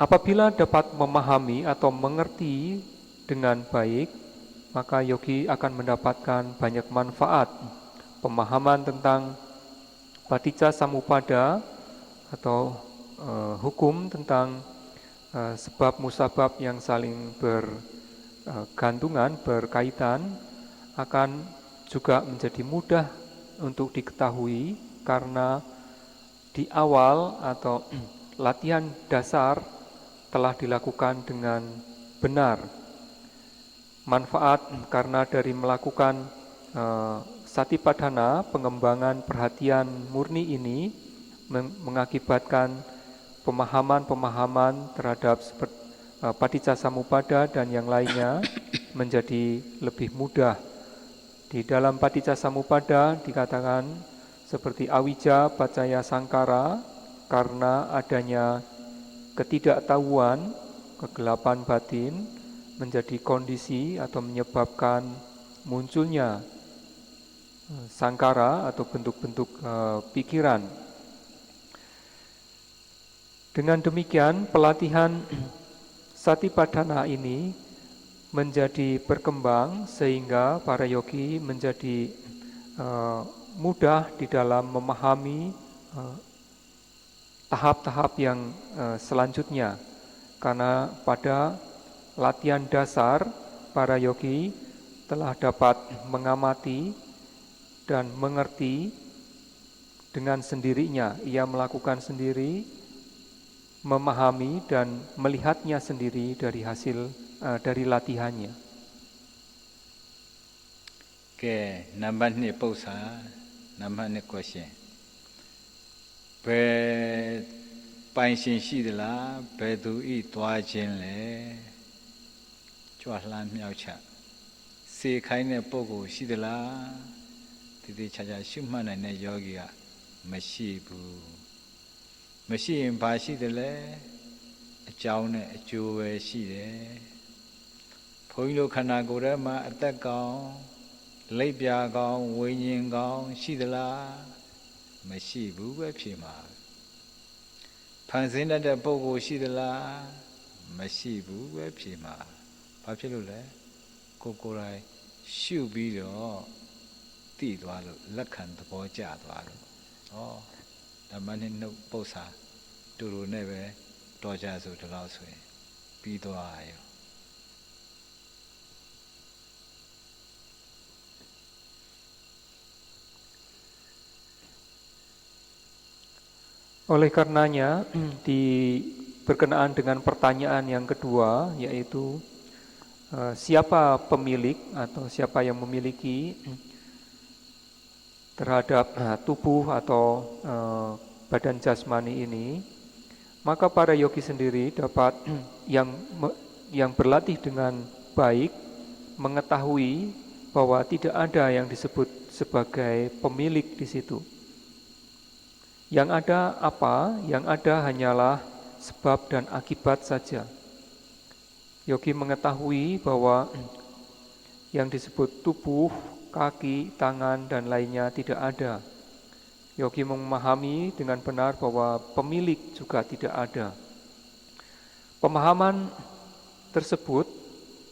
apabila dapat memahami atau mengerti dengan baik, maka yogi akan mendapatkan banyak manfaat. Pemahaman tentang paticca samuppada atau hukum tentang sebab musabab yang saling bergantungan, berkaitan, akan juga menjadi mudah untuk diketahui karena di awal atau latihan dasar telah dilakukan dengan benar. Manfaat karena dari melakukan Satipadhana, pengembangan perhatian murni ini mengakibatkan pemahaman-pemahaman terhadap paticca samuppada dan yang lainnya menjadi lebih mudah. Di dalam paticca samuppada dikatakan seperti awijja paccaya sankara, karena adanya ketidaktahuan, kegelapan batin, menjadi kondisi atau menyebabkan munculnya sankara atau bentuk-bentuk pikiran. Dengan demikian, pelatihan Satipadhana ini menjadi berkembang sehingga para yogi menjadi mudah di dalam memahami tahap-tahap yang selanjutnya. Karena pada latihan dasar para yogi telah dapat mengamati dan mengerti dengan sendirinya. Ia melakukan sendiri, memahami dan melihatnya sendiri dari hasil dari latihannya. Okay, number 2 pausa, number 2 question. ဘယ်ပိုင်ရှင်ရှိသလားဘယ်သူဤသွားခြင်းလဲကြွလှမ်းမြောက်ချစေခိုင်းတဲ့ပုဂ္ဂိုလ်ရှိသလားတည်တည်ချာချာရှုမှတ်နိုင်တဲ့ယောဂီကမရှိဘူးမရှိရင်ဘာရှိတယ်လဲအကြောင်းနဲ့အကျိုးပဲရှိတယ်ဘုန်းကြီးတို့ခန္ဓာကိုယ်ထဲမှာအသက်ကောင်းလိပ်ပြာကောင်းဝိညာဉ်ကောင်းရှိသလားမရှိဘူးပဲဖြစ်မှာဖန်ဆင်းတတ်တဲ့ပုဂ္ဂိုလ်ရှိသလားမရှိဘူးပဲဖြစ်မှာဘာဖြစ်လို့လဲကိုယ်တိုင်ရှုပြီးတော့သိသွားလို့လက်ခံသဘောကျသွားလို့ဓမ္မနဲ့နှုတ်ပု္ပ္ပာတူတူနဲ့ပဲတော်ကြဆိုဒီလောက်ဆိုရင်ပြီးသွားရောOleh karenanya, berkenaan dengan pertanyaan yang kedua, yaitu siapa pemilik atau siapa yang memiliki terhadap tubuh atau badan jasmani ini, maka para yogi sendiri dapat yang berlatih dengan baik mengetahui bahwa tidak ada yang disebut sebagai pemilik di situ. Yang ada apa? Yang ada hanyalah sebab dan akibat saja. Yogi mengetahui bahwa yang disebut tubuh, kaki, tangan, dan lainnya tidak ada. Yogi memahami dengan benar bahwa pemilik juga tidak ada. Pemahaman tersebut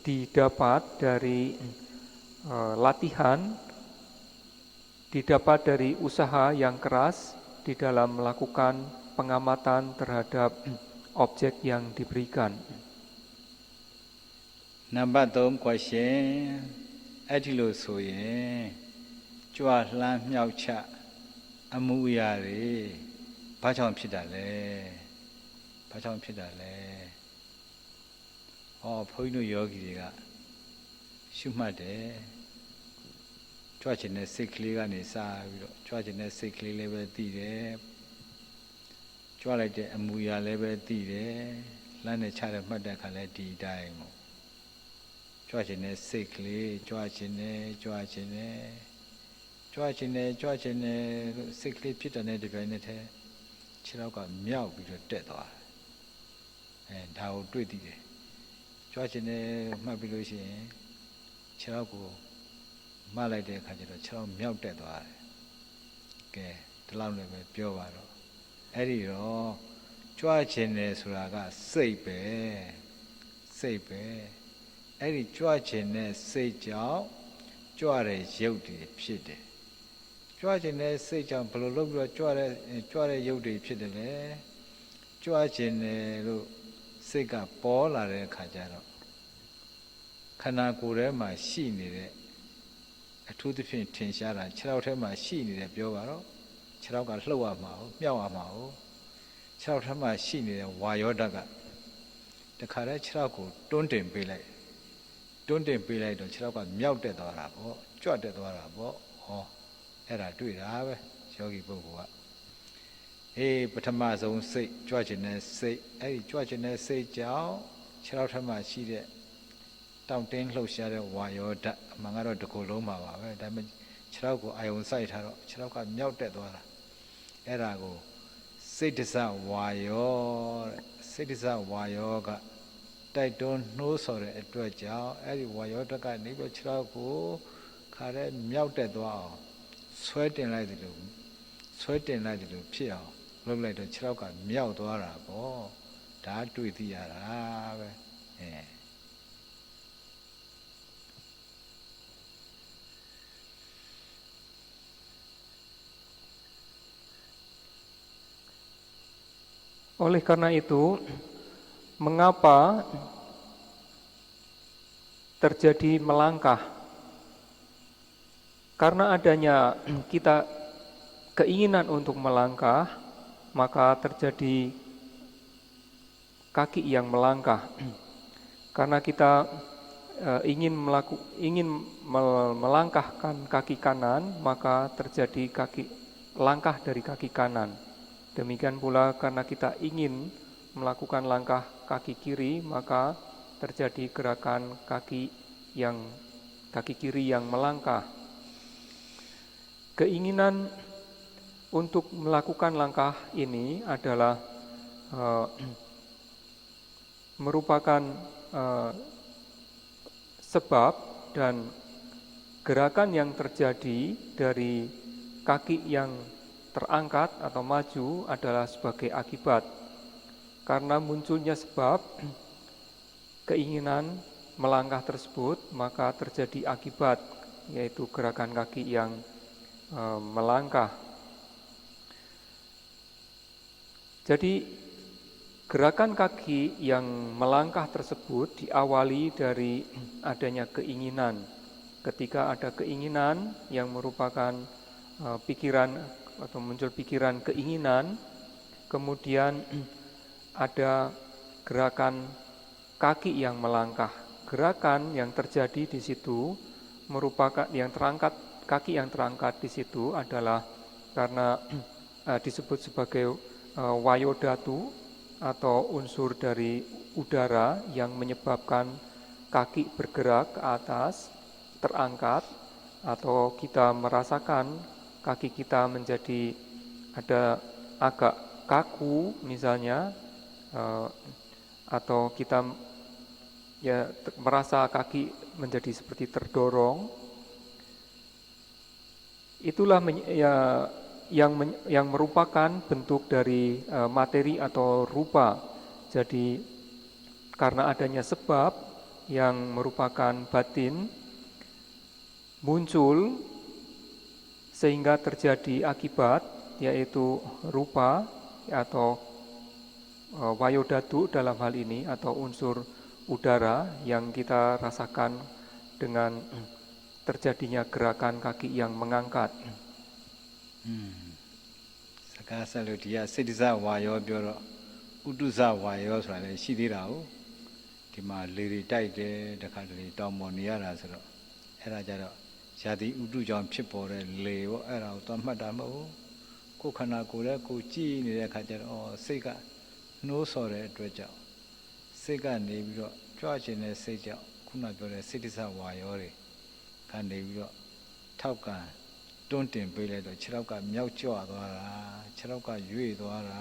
didapat dari latihan, didapat dari usaha yang keras di dalam melakukan pengamatan terhadap objek yang diberikan. Number 3 question. အဲ့ဒီလိုဆိုရင်ကြွလှမ်းမြောက်ချအမှုအရာတွေဘာကြောင့်ဖြစ်တာလဲဘာကြောင့်ဖြစ်တာလဲဘုန်းကြီးတို့ယောဂီတွေကရှုမှတ်တယ်ကြွချင်တဲ့စိတ်ကလေးကနေစပြီးတော့ကြွချင်တဲ့စိတ်ကလေးလည်းပဲသိတယ်ကြွလိုက်တဲ့အမူအရာလည်းပဲသိတယ်လမ်းနဲ့ချတဲ့မှတ်တဲ့ခါလည်းဒီတိုင်းပေါ့ကြွချင်တဲ့စိတ်ကလေးကြွချင်တယ်ကြွချင်တယ်ကြွချင်တယ်ကြွချင်တယ်လို့စိတ်ကလေးဖြစ်တဲ့တစ်ပြိုင်နက်တည်းခြေထောက်ကမြောက်ပြီးတော့တက်သွားတယ်ဒါကိုတွေ့သိတယ်ကြွချင်တယ်မှတ်ပြီးလို့ရှိရင်ခြေထောက်ကိုမှတ်လိုက်တဲ့အခါကျတော့ခြေထောက်မြောက်တက်သွားတယ်ကဲဒီလောက်လည်းပဲပြောပါတော့အဲ့ဒီတော့ကြွချင်တယ်ဆိုတာကစိတ်ပဲအဲ့ဒီကြွချင်တဲ့စိတ်ကြောင့်ကြွတဲ့ရုပ်တွေဖြစ်တယ်ကြွချင်တဲ့စိတ်ကြောင့်ဘယ်လိုလုပ်ပြီးတော့ကြွတဲ့ရုပ်တွေဖြစ်တယ်လဲကြွချင်တယ်လို့စိတ်ကပေါ်လာတဲ့အခါကျတော့ခန္ဓာကိုယ်ထဲမှာရှိနေတဲ့အထူးသဖြင့်ထင်ရှားတာခြေထောက်ထဲမှာရှိနေတယ်ပြောပါတော့ခြေထောက်ကလှုပ်ရမှာဟုတ်မြောက်ရမှာဟုတ်ခြေထောက်ထဲမှာရှိနေတဲ့ဝါယောဓာတ်ကတခါတည်းခြေထောက်ကိုတွန်းတင်ပေးလိုက်တော့ခြေထောက်ကမြောက်တက်သွားတာပေါ့ကြွတက်သွားတာပေါ့အဲ့ဒါတွေ့တာပဲယောဂီပုဂ္ဂိုလ်ကပထမဆုံးစိတ်ကြွချင်တဲ့စိတ်အဲ့ဒီကြွချင်တဲ့စိတ်ကြောင့်ခြေထောက်ထဲမှာရှိတဲ့တောင့်တင်းလှုပ်ရှားတဲ့ဝါယောဓာတ်အမှန်ကတော့တစ်ခုလုံးပါပဲဒါပေမဲ့ခြေထောက်ကိုအာယုံစိုက်ထားတော့ခြေထောက်ကမြောက်တက်သွားတာအဲ့ဒါကိုစိတ်တစဝါယောတဲ့စိတ်တစဝါယောကတိုက်တွန်းနှိုးဆော်တဲ့အတွက်ကြောင့်အဲ့ဒီဝါယောဓာတ်ကနေပြီးခြေထောက်ကိုခါတဲ့မြောက်တက်သွားအောင်ဆွဲတင်လိုက်တယ်လို့ဖြစ်အောင်လုပ်လိုက်တော့ခြေထောက်ကမြောက်သွားတာပေါ့ဒါတွေ့သိရတာပဲ Oleh karena itu, mengapa terjadi melangkah? Karena adanya kita keinginan untuk melangkah, maka terjadi kaki yang melangkah. Karena kita ingin melangkahkan kaki kanan, maka terjadi langkah dari kaki kanan. Demikian pula karena kita ingin melakukan langkah kaki kiri, maka terjadi gerakan kaki kiri yang melangkah. Keinginan untuk melakukan langkah ini adalah merupakan sebab dan gerakan yang terjadi dari kaki yang terangkat atau maju adalah sebagai akibat. Karena munculnya sebab keinginan melangkah tersebut, maka terjadi akibat, yaitu gerakan kaki yang melangkah. Jadi gerakan kaki yang melangkah tersebut diawali dari adanya keinginan. Ketika ada keinginan yang merupakan pikiran atau muncul pikiran keinginan, kemudian ada gerakan kaki yang melangkah. Gerakan yang terjadi di situ merupakan kaki yang terangkat di situ adalah karena disebut sebagai wayodhatu atau unsur dari udara yang menyebabkan kaki bergerak ke atas, terangkat, atau kita merasakan kaki kita menjadi ada agak kaku misalnya, atau kita merasa kaki menjadi seperti terdorong. Itulah yang merupakan bentuk dari materi atau rupa. Jadi karena adanya sebab yang merupakan batin muncul sehingga terjadi akibat, yaitu rupa atau wayodhatu dalam hal ini, atau unsur udara yang kita rasakan dengan terjadinya gerakan kaki yang mengangkat. စကားဆက်လို့ဒီကစိတ္တဇဝါယောပြောတော့ဥတုဇဝါယောဆိုတာလည်းရှိသေးတာဟုတ်ဒီမှာလေတွေတိုက်တယ်တခါတလေတောင်ပေါ်နေရတာဆိုတော့အဲ့ဒါကြတော့ရာသီဥတုကြောင့်ဖြစ်ပေါ်တဲ့လေပေါ့အဲ့ဒါကိုသွားမှတ်တာမဟုတ်ကိုယ်ခန္ဓာကိုယ်လည်းကိုကြည့်နေတဲ့အခါကျတော့စိတ်ကနှိုးဆော်တဲ့အတွက်ကြောင့်စိတ်ကနေပြီးတော့ကြွချင်တဲ့စိတ်ကြောင့်ခုနပြောတဲ့စိတ္တဇဝါယောတွေကနေပြီးတော့ထောက်ကတွန်းတင်ပေးလိုက်တော့ခြေထောက်ကမြောက်ကျသွားတာခြေထောက်ကရွေ့သွားတာ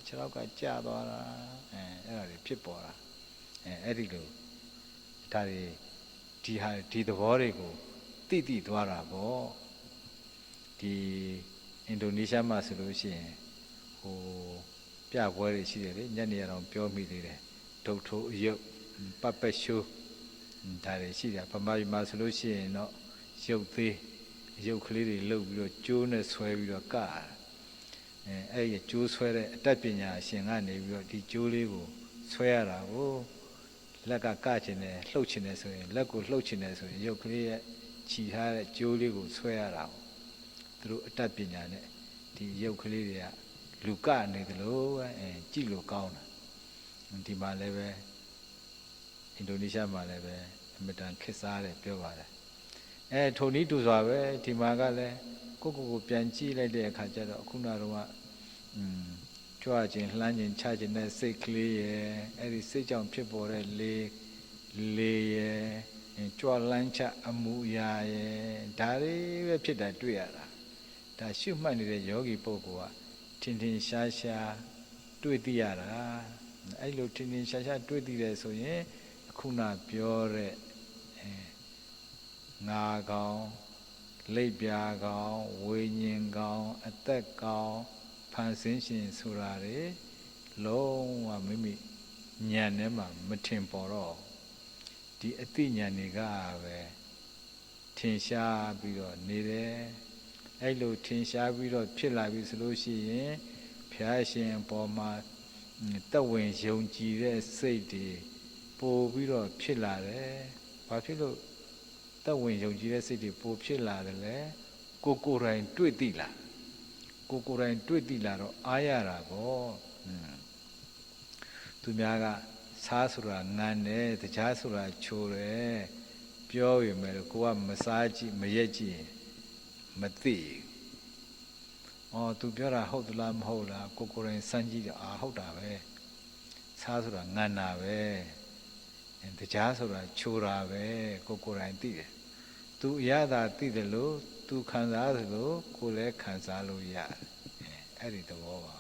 ခြေထောက်ကကျသွားတာအဲ့ဒါတွေဖြစ်ပေါ်တာအဲ့ဒီလိုဒါတွေဒီသဘောတွေကိုသိသွားတာပေါ့ဒီအင်ဒိုနီးရှားမှာဆိုလို့ရှိရင်ဟိုပြပွဲတွေရှိတယ်လေညနေတော့ပြောမိသေးတယ်ဒုတ်ထိုးအယုတ်ပတ်ပက်ရှိုးဒါတွေရှိတယ်ဗမာပြည်မှာဆိုလို့ရှိရင်တော့ရုပ်သေးရုပ်ကလေးတွေလှုပ်ပြီးတော့ကျိုးနဲ့ဆွဲပြီးတော့ကအဲ့ဒီကျိုးဆွဲတဲ့အတတ်ပညာရှင်ကနေပြီးတော့ဒီကျိုးလေးကိုဆွဲရတာကိုလက်ကကချင်တယ်လှုပ်ချင်တယ်ဆိုရင်လက်ကိုလှုပ်ချင်တယ်ဆိုရင်ရုပ်ကလေးရဲ့ခြိထားတဲ့ကျိုးလေးကိုဆွဲရတာကိုသူတို့အတတ်ပညာနဲ့ဒီရုပ်ကလေးတွေကလူကနေသလိုကြည့်လို့ကောင်းတာဒီမှာလည်းပဲအင်ဒိုနီးရှားမှာလည်းပဲအမေရိကန်ခေတ်စားတယ်ပြောပါတယ်ထိုနည်းတူစွာပဲဒီမှာကလည်းကိုပြန်ကြည့်လိုက်တဲ့အခါကျတော့ခုနကတော့ကြွခြင်းလှမ်းခြင်းချခြင်းနဲ့စိတ်ကလေးရဲ့အဲ့ဒီစိတ်ကြောင့်ဖြစ်ပေါ်တဲ့လေရဲ့ကြွလှမ်းချအမှုရာရဲ့ဒါတွေပဲဖြစ်တာတွေ့ရတာဒါရှုမှတ်နေတဲ့ယောဂီပုဂ္ဂိုလ်ကထင်ထင်ရှားရှားတွေ့သိရတာအဲ့လိုထင်ထင်ရှားရှားတွေ့သိတယ်ဆိုရင်ခုနပြောတဲ့ငါကောင်လိပ်ပြာကောင်ဝိညာဉ်ကောင်အသက်ကောင်ဖန်ဆင်းရှင်ဆိုတာတွေလုံးဝမိမိဉာဏ်ထဲမှာမထင်ပေါ်တော့ဒီအသိဉာဏ်တွေကပဲထင်ရှားပြီးတော့နေတယ်အဲ့လိုထင်ရှားပြီးတော့ဖြစ်လာပြီဆိုလို့ရှိရင်ဘုရားရှင်အပေါ်မှာ တက်ဝင်ယုံကြည်တဲ့စိတ်တွေပို့ပြီးတော့ဖြစ်လာတယ်။ဘာဖြစ်လို့တက်ဝင်ယုံကြည်တဲ့စိတ်တွေပို့ဖြစ်လာတယ်လဲ။ကိုယ်တိုင်တွေ့သိလာ။ကိုယ်တိုင်တွေ့သိလာတော့အားရတာပေါ့။သူများကစားဆိုတာငန်းတယ်တခြားဆိုတာချိုးတယ်ပြောရမယ်လို့ကိုကမစားကြည့်မရက်ကြည့်မသိဘူး။သူပြောတာဟုတ်သလားမဟုတ်လားကိုယ်တိုင်စမ်းကြည့်တယ်ဟုတ်တာပဲစားဆိုတာငန်းတာပဲတခြားဆိုတာချိုးတာပဲကိုယ်တိုင်သိတယ်။ သူအရသာသိတယ်လို့သူခံစားတယ်လို့ကိုယ်လည်းခံစားလို့ရတယ်။အဲ့ဒီသဘောပါ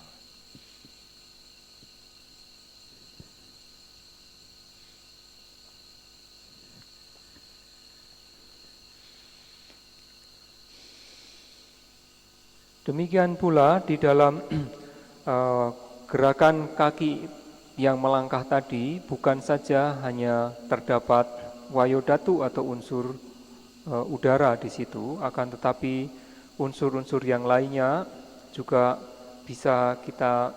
Demikian pula di dalam gerakan kaki yang melangkah tadi bukan saja hanya terdapat wayodhatu atau unsur udara di situ, akan tetapi unsur-unsur yang lainnya juga bisa kita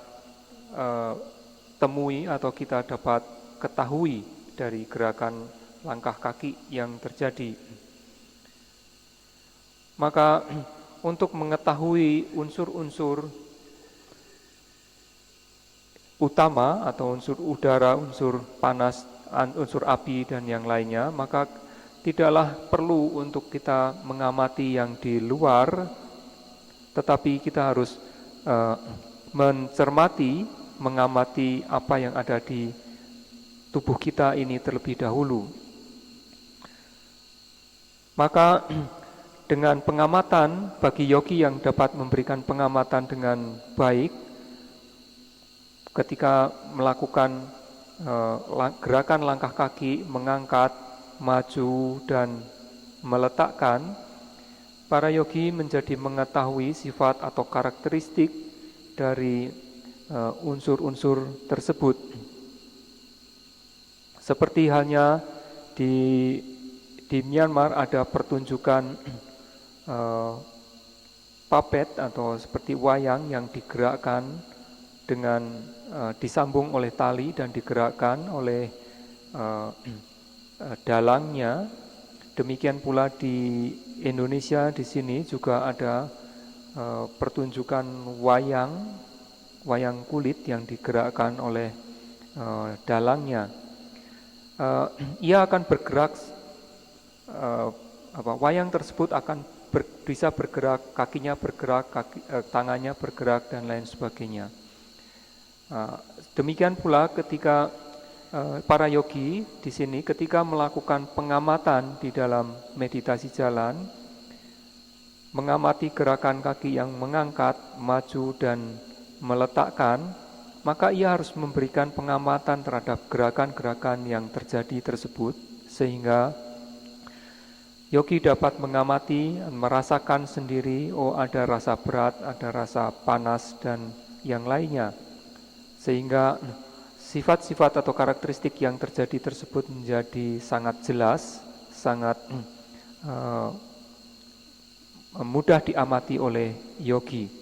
temui atau kita dapat ketahui dari gerakan langkah kaki yang terjadi. Maka untuk mengetahui unsur-unsur utama atau unsur udara, unsur panas, unsur api dan yang lainnya, maka tidaklah perlu untuk kita mengamati yang di luar, tetapi kita harus mencermati, mengamati apa yang ada di tubuh kita ini terlebih dahulu. Maka dengan pengamatan, bagi yogi yang dapat memberikan pengamatan dengan baik, ketika melakukan gerakan langkah kaki, mengangkat, maju, dan meletakkan, para yogi menjadi mengetahui sifat atau karakteristik dari unsur-unsur tersebut. Seperti halnya di Myanmar ada pertunjukan puppet atau seperti wayang yang digerakkan dengan disambung oleh tali dan digerakkan oleh dalangnya. Demikian pula di Indonesia di sini juga ada pertunjukan wayang kulit yang digerakkan oleh dalangnya. Ia akan bergerak, wayang tersebut akan bisa bergerak, kakinya bergerak, tangannya bergerak dan lain sebagainya. Demikian pula ketika para yogi di sini ketika melakukan pengamatan di dalam meditasi jalan, mengamati gerakan kaki yang mengangkat, maju dan meletakkan, maka ia harus memberikan pengamatan terhadap gerakan-gerakan yang terjadi tersebut sehingga yogi dapat mengamati, merasakan sendiri, ada rasa berat, ada rasa panas, dan yang lainnya. Sehingga sifat-sifat atau karakteristik yang terjadi tersebut menjadi sangat jelas, sangat mudah diamati oleh yogi.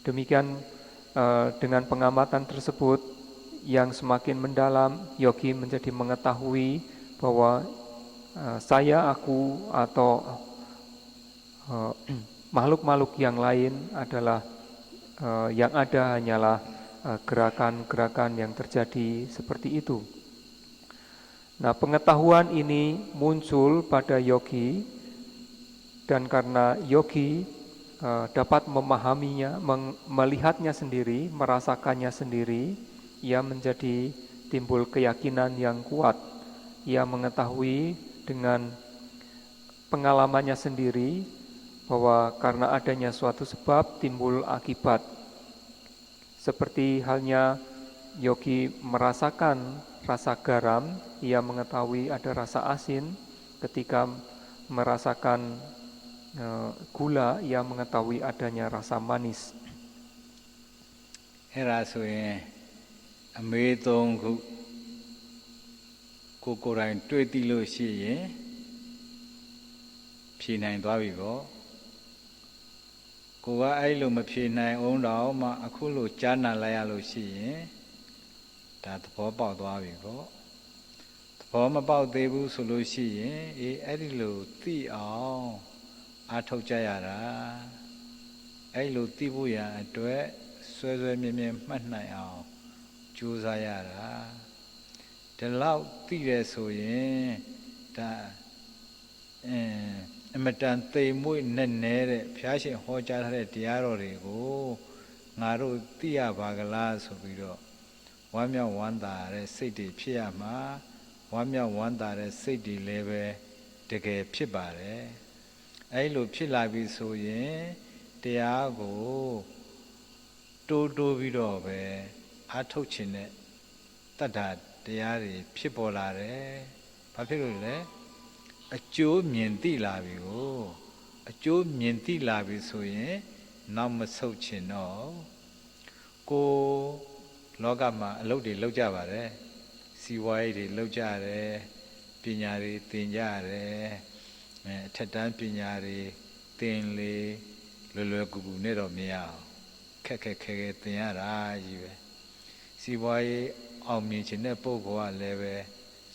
Demikian dengan pengamatan tersebut yang semakin mendalam, yogi menjadi mengetahui bahwa saya, aku, atau makhluk-makhluk yang lain adalah yang ada hanyalah gerakan-gerakan yang terjadi seperti itu. Nah, pengetahuan ini muncul pada yogi, dan karena yogi dapat memahaminya, melihatnya sendiri, merasakannya sendiri, ia menjadi timbul keyakinan yang kuat. Ia mengetahui dengan pengalamannya sendiri bahwa karena adanya suatu sebab timbul akibat. Seperti halnya yogi merasakan rasa garam, ia mengetahui ada rasa asin. Ketika merasakan gula, ia mengetahui adanya rasa manis. အဲ့ဒါဆိုရင်အမေးသုံးခုကိုယ်တိုင်တွေ့သိလို့ရှိရင်ဖြေနိုင်သွားပြီပေါ့ကိုကအဲ့လိုမဖြေနိုင်အောင်တော့မှအခုလိုကြားနာလိုက်ရလို့ရှိရင် ဒါသဘောပေါက်သွားပြီပေါ့သဘောမပေါက်သေးဘူးဆိုလို့ရှိရင်အဲ့ဒီလိုသိအောင်အားထုတ်ကြရတာအဲ့လိုသိဖို့ရအတွက်ဆွဲဆွဲမြဲမြဲမှတ်နိုင်အောင်ကြိုးစားရတာဒီလောက်သိရဆိုရင်ဒါအမတန်သိမ်မွေ့နဲ့နဲတဲ့ဘုရားရှင်ဟောကြားထားတဲ့တရားတော်တွေကိုငါတို့သိရပါကလားဆိုပြီးတော့ဝမ်းမြောက်ဝမ်းသာတဲ့စိတ်တွေဖြစ်ရမှာဝမ်းမြောက်ဝမ်းသာတဲ့စိတ်တွေလည်းပဲတကယ်ဖြစ်ပါတယ်အဲ့လိုဖြစ်လာပြီဆိုရင်တရားကိုတိုးပြီးတော့ပဲအားထုတ်ခြင်းနဲ့တတ္တာတရားတွေဖြစ်ပေါ်လာတယ်ဘာဖြစ်လို့လဲအကျိုးမြင်သိလာပြီကိုအကျိုးမြင်သိလာပြီဆိုရင်နောက်မဆုတ်ချင်တော့ကိုလောကမှာအလုပ်တွေလုပ်ကြပါတယ်စီးပွားရေးတွေလုပ်ကြတယ်ပညာတွေသင်ကြတယ်အထက်တန်းပညာတွေသင်လေလွယ်ကူကူနဲ့တော့မရအောင်ခက်ခဲသင်ရတာကြီးပဲစီးပွားရေးအောင်မြင်ခြင်းတဲ့ပုဂ္ဂိုလ်ကလည်းပဲ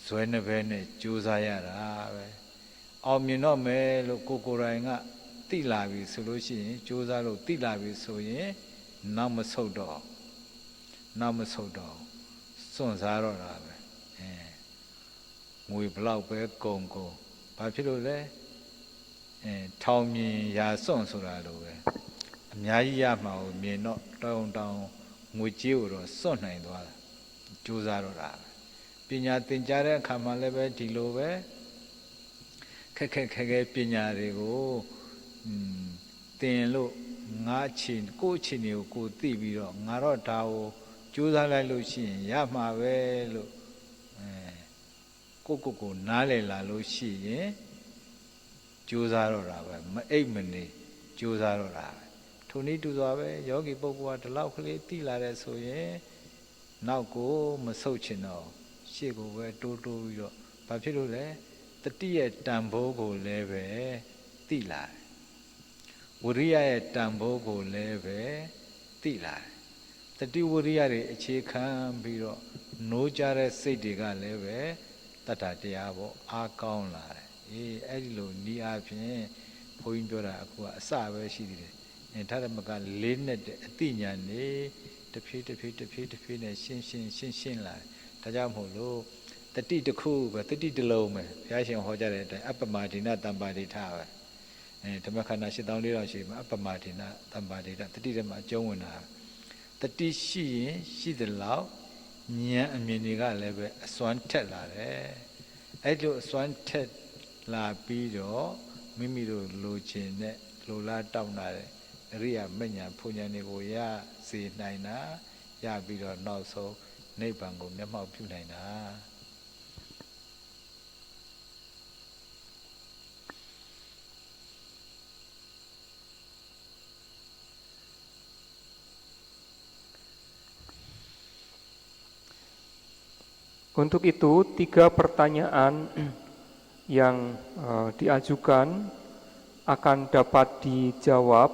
ဇွဲနှဘဲနဲ့ကြိုးစားရတာပဲအောင်မြင်တော့မယ်လို့ကိုယ်တိုင်ကသိလာပြီဆိုလို့ရှိရင်ကြိုးစားလို့သိလာပြီဆိုရင်နောက်မဆုတ်တော့စွန့်စားတော့တာပဲငွေဘလောက်ပဲကုန်ဘာဖြစ်လို့လဲထောင်မြင်ရာစွန့်ဆိုတာလိုပဲအများကြီးရမှာကိုမြင်တော့တောင်းငွေကြေးကိုတော့စွန့်နိုင်သွားတာကြိုးစားတော့တာပညာသင်ကြားတဲ့အခါမှာလည်းပဲဒီလိုပဲခက်ခဲပညာတွေကိုသင်လို့ကိုယ့်အခြေအနေကိုကိုသိပြီးတော့ငါတော့ဒါကိုကြိုးစားလိုက်လို့ရှိရင်ရမှာပဲလို့ကိုနားလည်လာလို့ရှိရင်ကြိုးစားတော့တာပဲမအိပ်မနေကြိုးစားတော့တာပဲထိုနည်းတူစွာပဲယောဂီပုဂ္ဂိုလ်ကဒီလောက်ကလေးသိလာတဲ့ဆိုရင်နောက်ကိုမဆုတ်ချင်တော့ရှေ့ကိုပဲတိုးပြီးတော့ဘာဖြစ်လို့လဲတတိရဲ့တန်ဖိုးကိုလည်းပဲသိလာတယ်ဝိရိယရဲ့တန်ဖိုးကိုလည်းပဲသိလာတယ်တတိဝိရိယတွေအခြေခံပြီးတော့နိုးကြတဲ့စိတ်တွေကလည်းပဲတတ္တတရားပေါ့အားကောင်းလာတယ်အဲ့ဒီလိုဤအပြင်ဘုန်းကြီးပြောတာအခုကအစပဲရှိသေးတယ်ဒါရမကလေးနဲ့တဲ့အတိညာနေတဖြည်းနဲ့ရှင်းလာတယ်ဒါကြောင့်မို့လို့တတိတစ်ခုပဲတတိတစ်လုံးပဲဘုရားရှင်ဟောကြားတဲ့အတိုင်းအပ္ပမဒိနတမ္ပါဒိဋ္ဌပဲဓမ္မခန္ဓာ8400ရှိမှာအပ္ပမဒိနတမ္ပါဒိဋ္ဌတတိထဲမှာအကျုံးဝင်တာတတိရှိရင်ရှိသလောက်ဉာဏ်အမြင်တွေကလည်းပဲအစွမ်းထက်လာတယ်အဲ့လိုအစွမ်းထက်လာပြီးတော့မိမိတို့လိုချင်တဲ့လိုလားတောင်းတာတဲ့အရိယာမဉ္ဇဉ်ဘုံဉာဏ်တွေကိုရစေနိုင်တာရပြီးတော့နောက်ဆုံးနိဗ္ဗာန်ကိုမျက်မှောက်ပြုနိုင်တာUntuk itu 3 pertanyaan yang diajukan akan dapat dijawab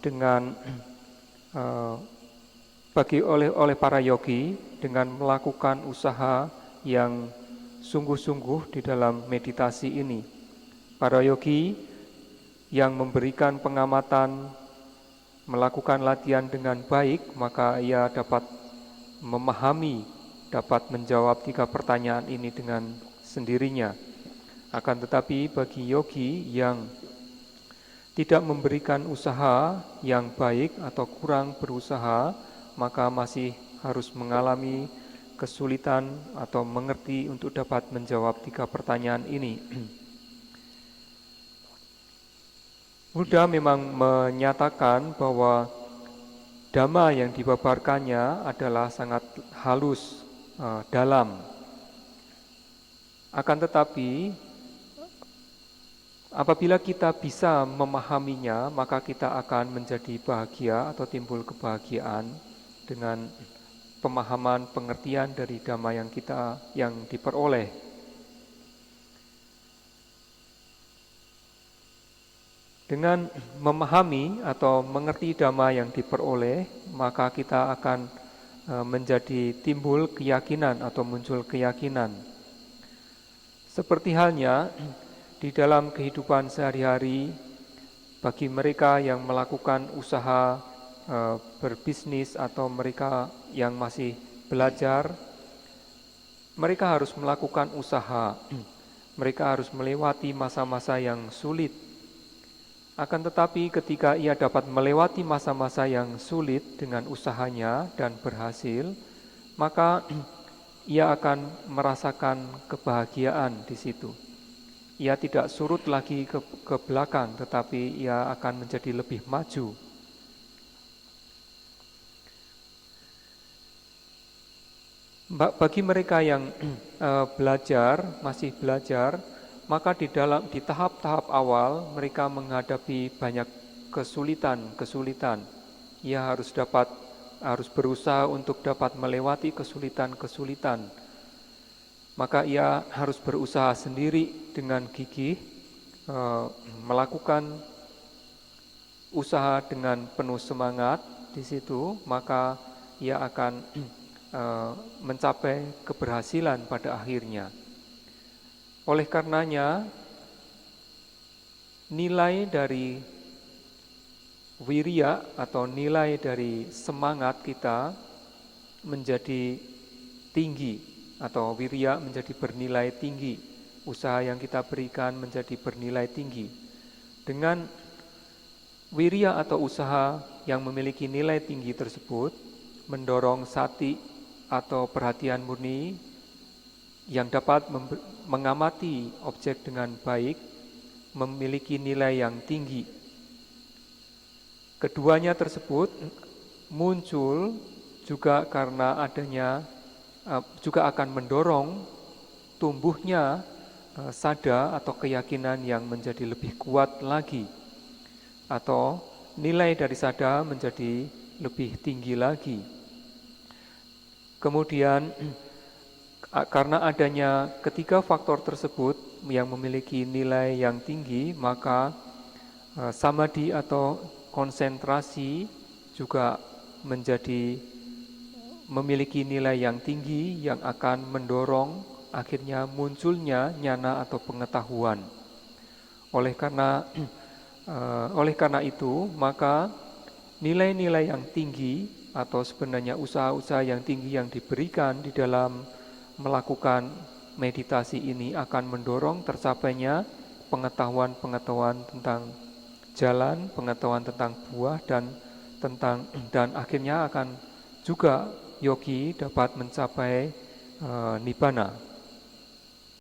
dengan oleh para yogi dengan melakukan usaha yang sungguh-sungguh di dalam meditasi ini. Para yogi yang memberikan pengamatan, melakukan latihan dengan baik, maka ia dapat memahami, dapat menjawab 3 pertanyaan ini dengan sendirinya. Akan tetapi bagi yogi yang tidak memberikan usaha yang baik atau kurang berusaha, maka masih harus mengalami kesulitan atau mengerti untuk dapat menjawab 3 pertanyaan ini. Buddha memang menyatakan bahwa dhamma yang dipaparkannya adalah sangat halus, dalam. Akan tetapi apabila kita bisa memahaminya, maka kita akan menjadi bahagia atau timbul kebahagiaan dengan pemahaman pengertian dari dhamma yang diperoleh. Dengan memahami atau mengerti dhamma yang diperoleh, maka kita akan menjadi timbul keyakinan atau muncul keyakinan. Seperti halnya di dalam kehidupan sehari-hari, bagi mereka yang melakukan usaha berbisnis atau mereka yang masih belajar, mereka harus melakukan usaha, mereka harus melewati masa-masa yang sulit. Akan tetapi ketika ia dapat melewati masa-masa yang sulit dengan usahanya dan berhasil, maka ia akan merasakan kebahagiaan di situ. Ia tidak surut lagi ke belakang, tetapi ia akan menjadi lebih maju. Bagi mereka yang masih belajar, maka di tahap-tahap awal mereka menghadapi banyak kesulitan. Ia harus berusaha untuk dapat melewati kesulitan. Maka ia harus berusaha sendiri dengan gigih, melakukan usaha dengan penuh semangat di situ, maka ia akan mencapai keberhasilan pada akhirnya. Oleh karenanya, nilai dari wirya atau nilai dari semangat kita menjadi tinggi, atau wirya menjadi bernilai tinggi, usaha yang kita berikan menjadi bernilai tinggi. Dengan wirya atau usaha yang memiliki nilai tinggi tersebut mendorong sati atau perhatian murni yang dapat mengamati objek dengan baik, memiliki nilai yang tinggi. Keduanya tersebut muncul juga karena juga akan mendorong tumbuhnya sada atau keyakinan yang menjadi lebih kuat lagi, atau nilai dari sada menjadi lebih tinggi lagi. Kemudian karena adanya ketiga faktor tersebut yang memiliki nilai yang tinggi, maka samadhi atau konsentrasi juga memiliki nilai yang tinggi yang akan mendorong akhirnya munculnya nyana atau pengetahuan. Oleh karena itu, maka nilai-nilai yang tinggi atau sebenarnya usaha-usaha yang tinggi yang diberikan di dalam melakukan meditasi ini akan mendorong tercapainya pengetahuan-pengetahuan tentang jalan, pengetahuan tentang buah dan akhirnya akan juga yogi dapat mencapai nibbana.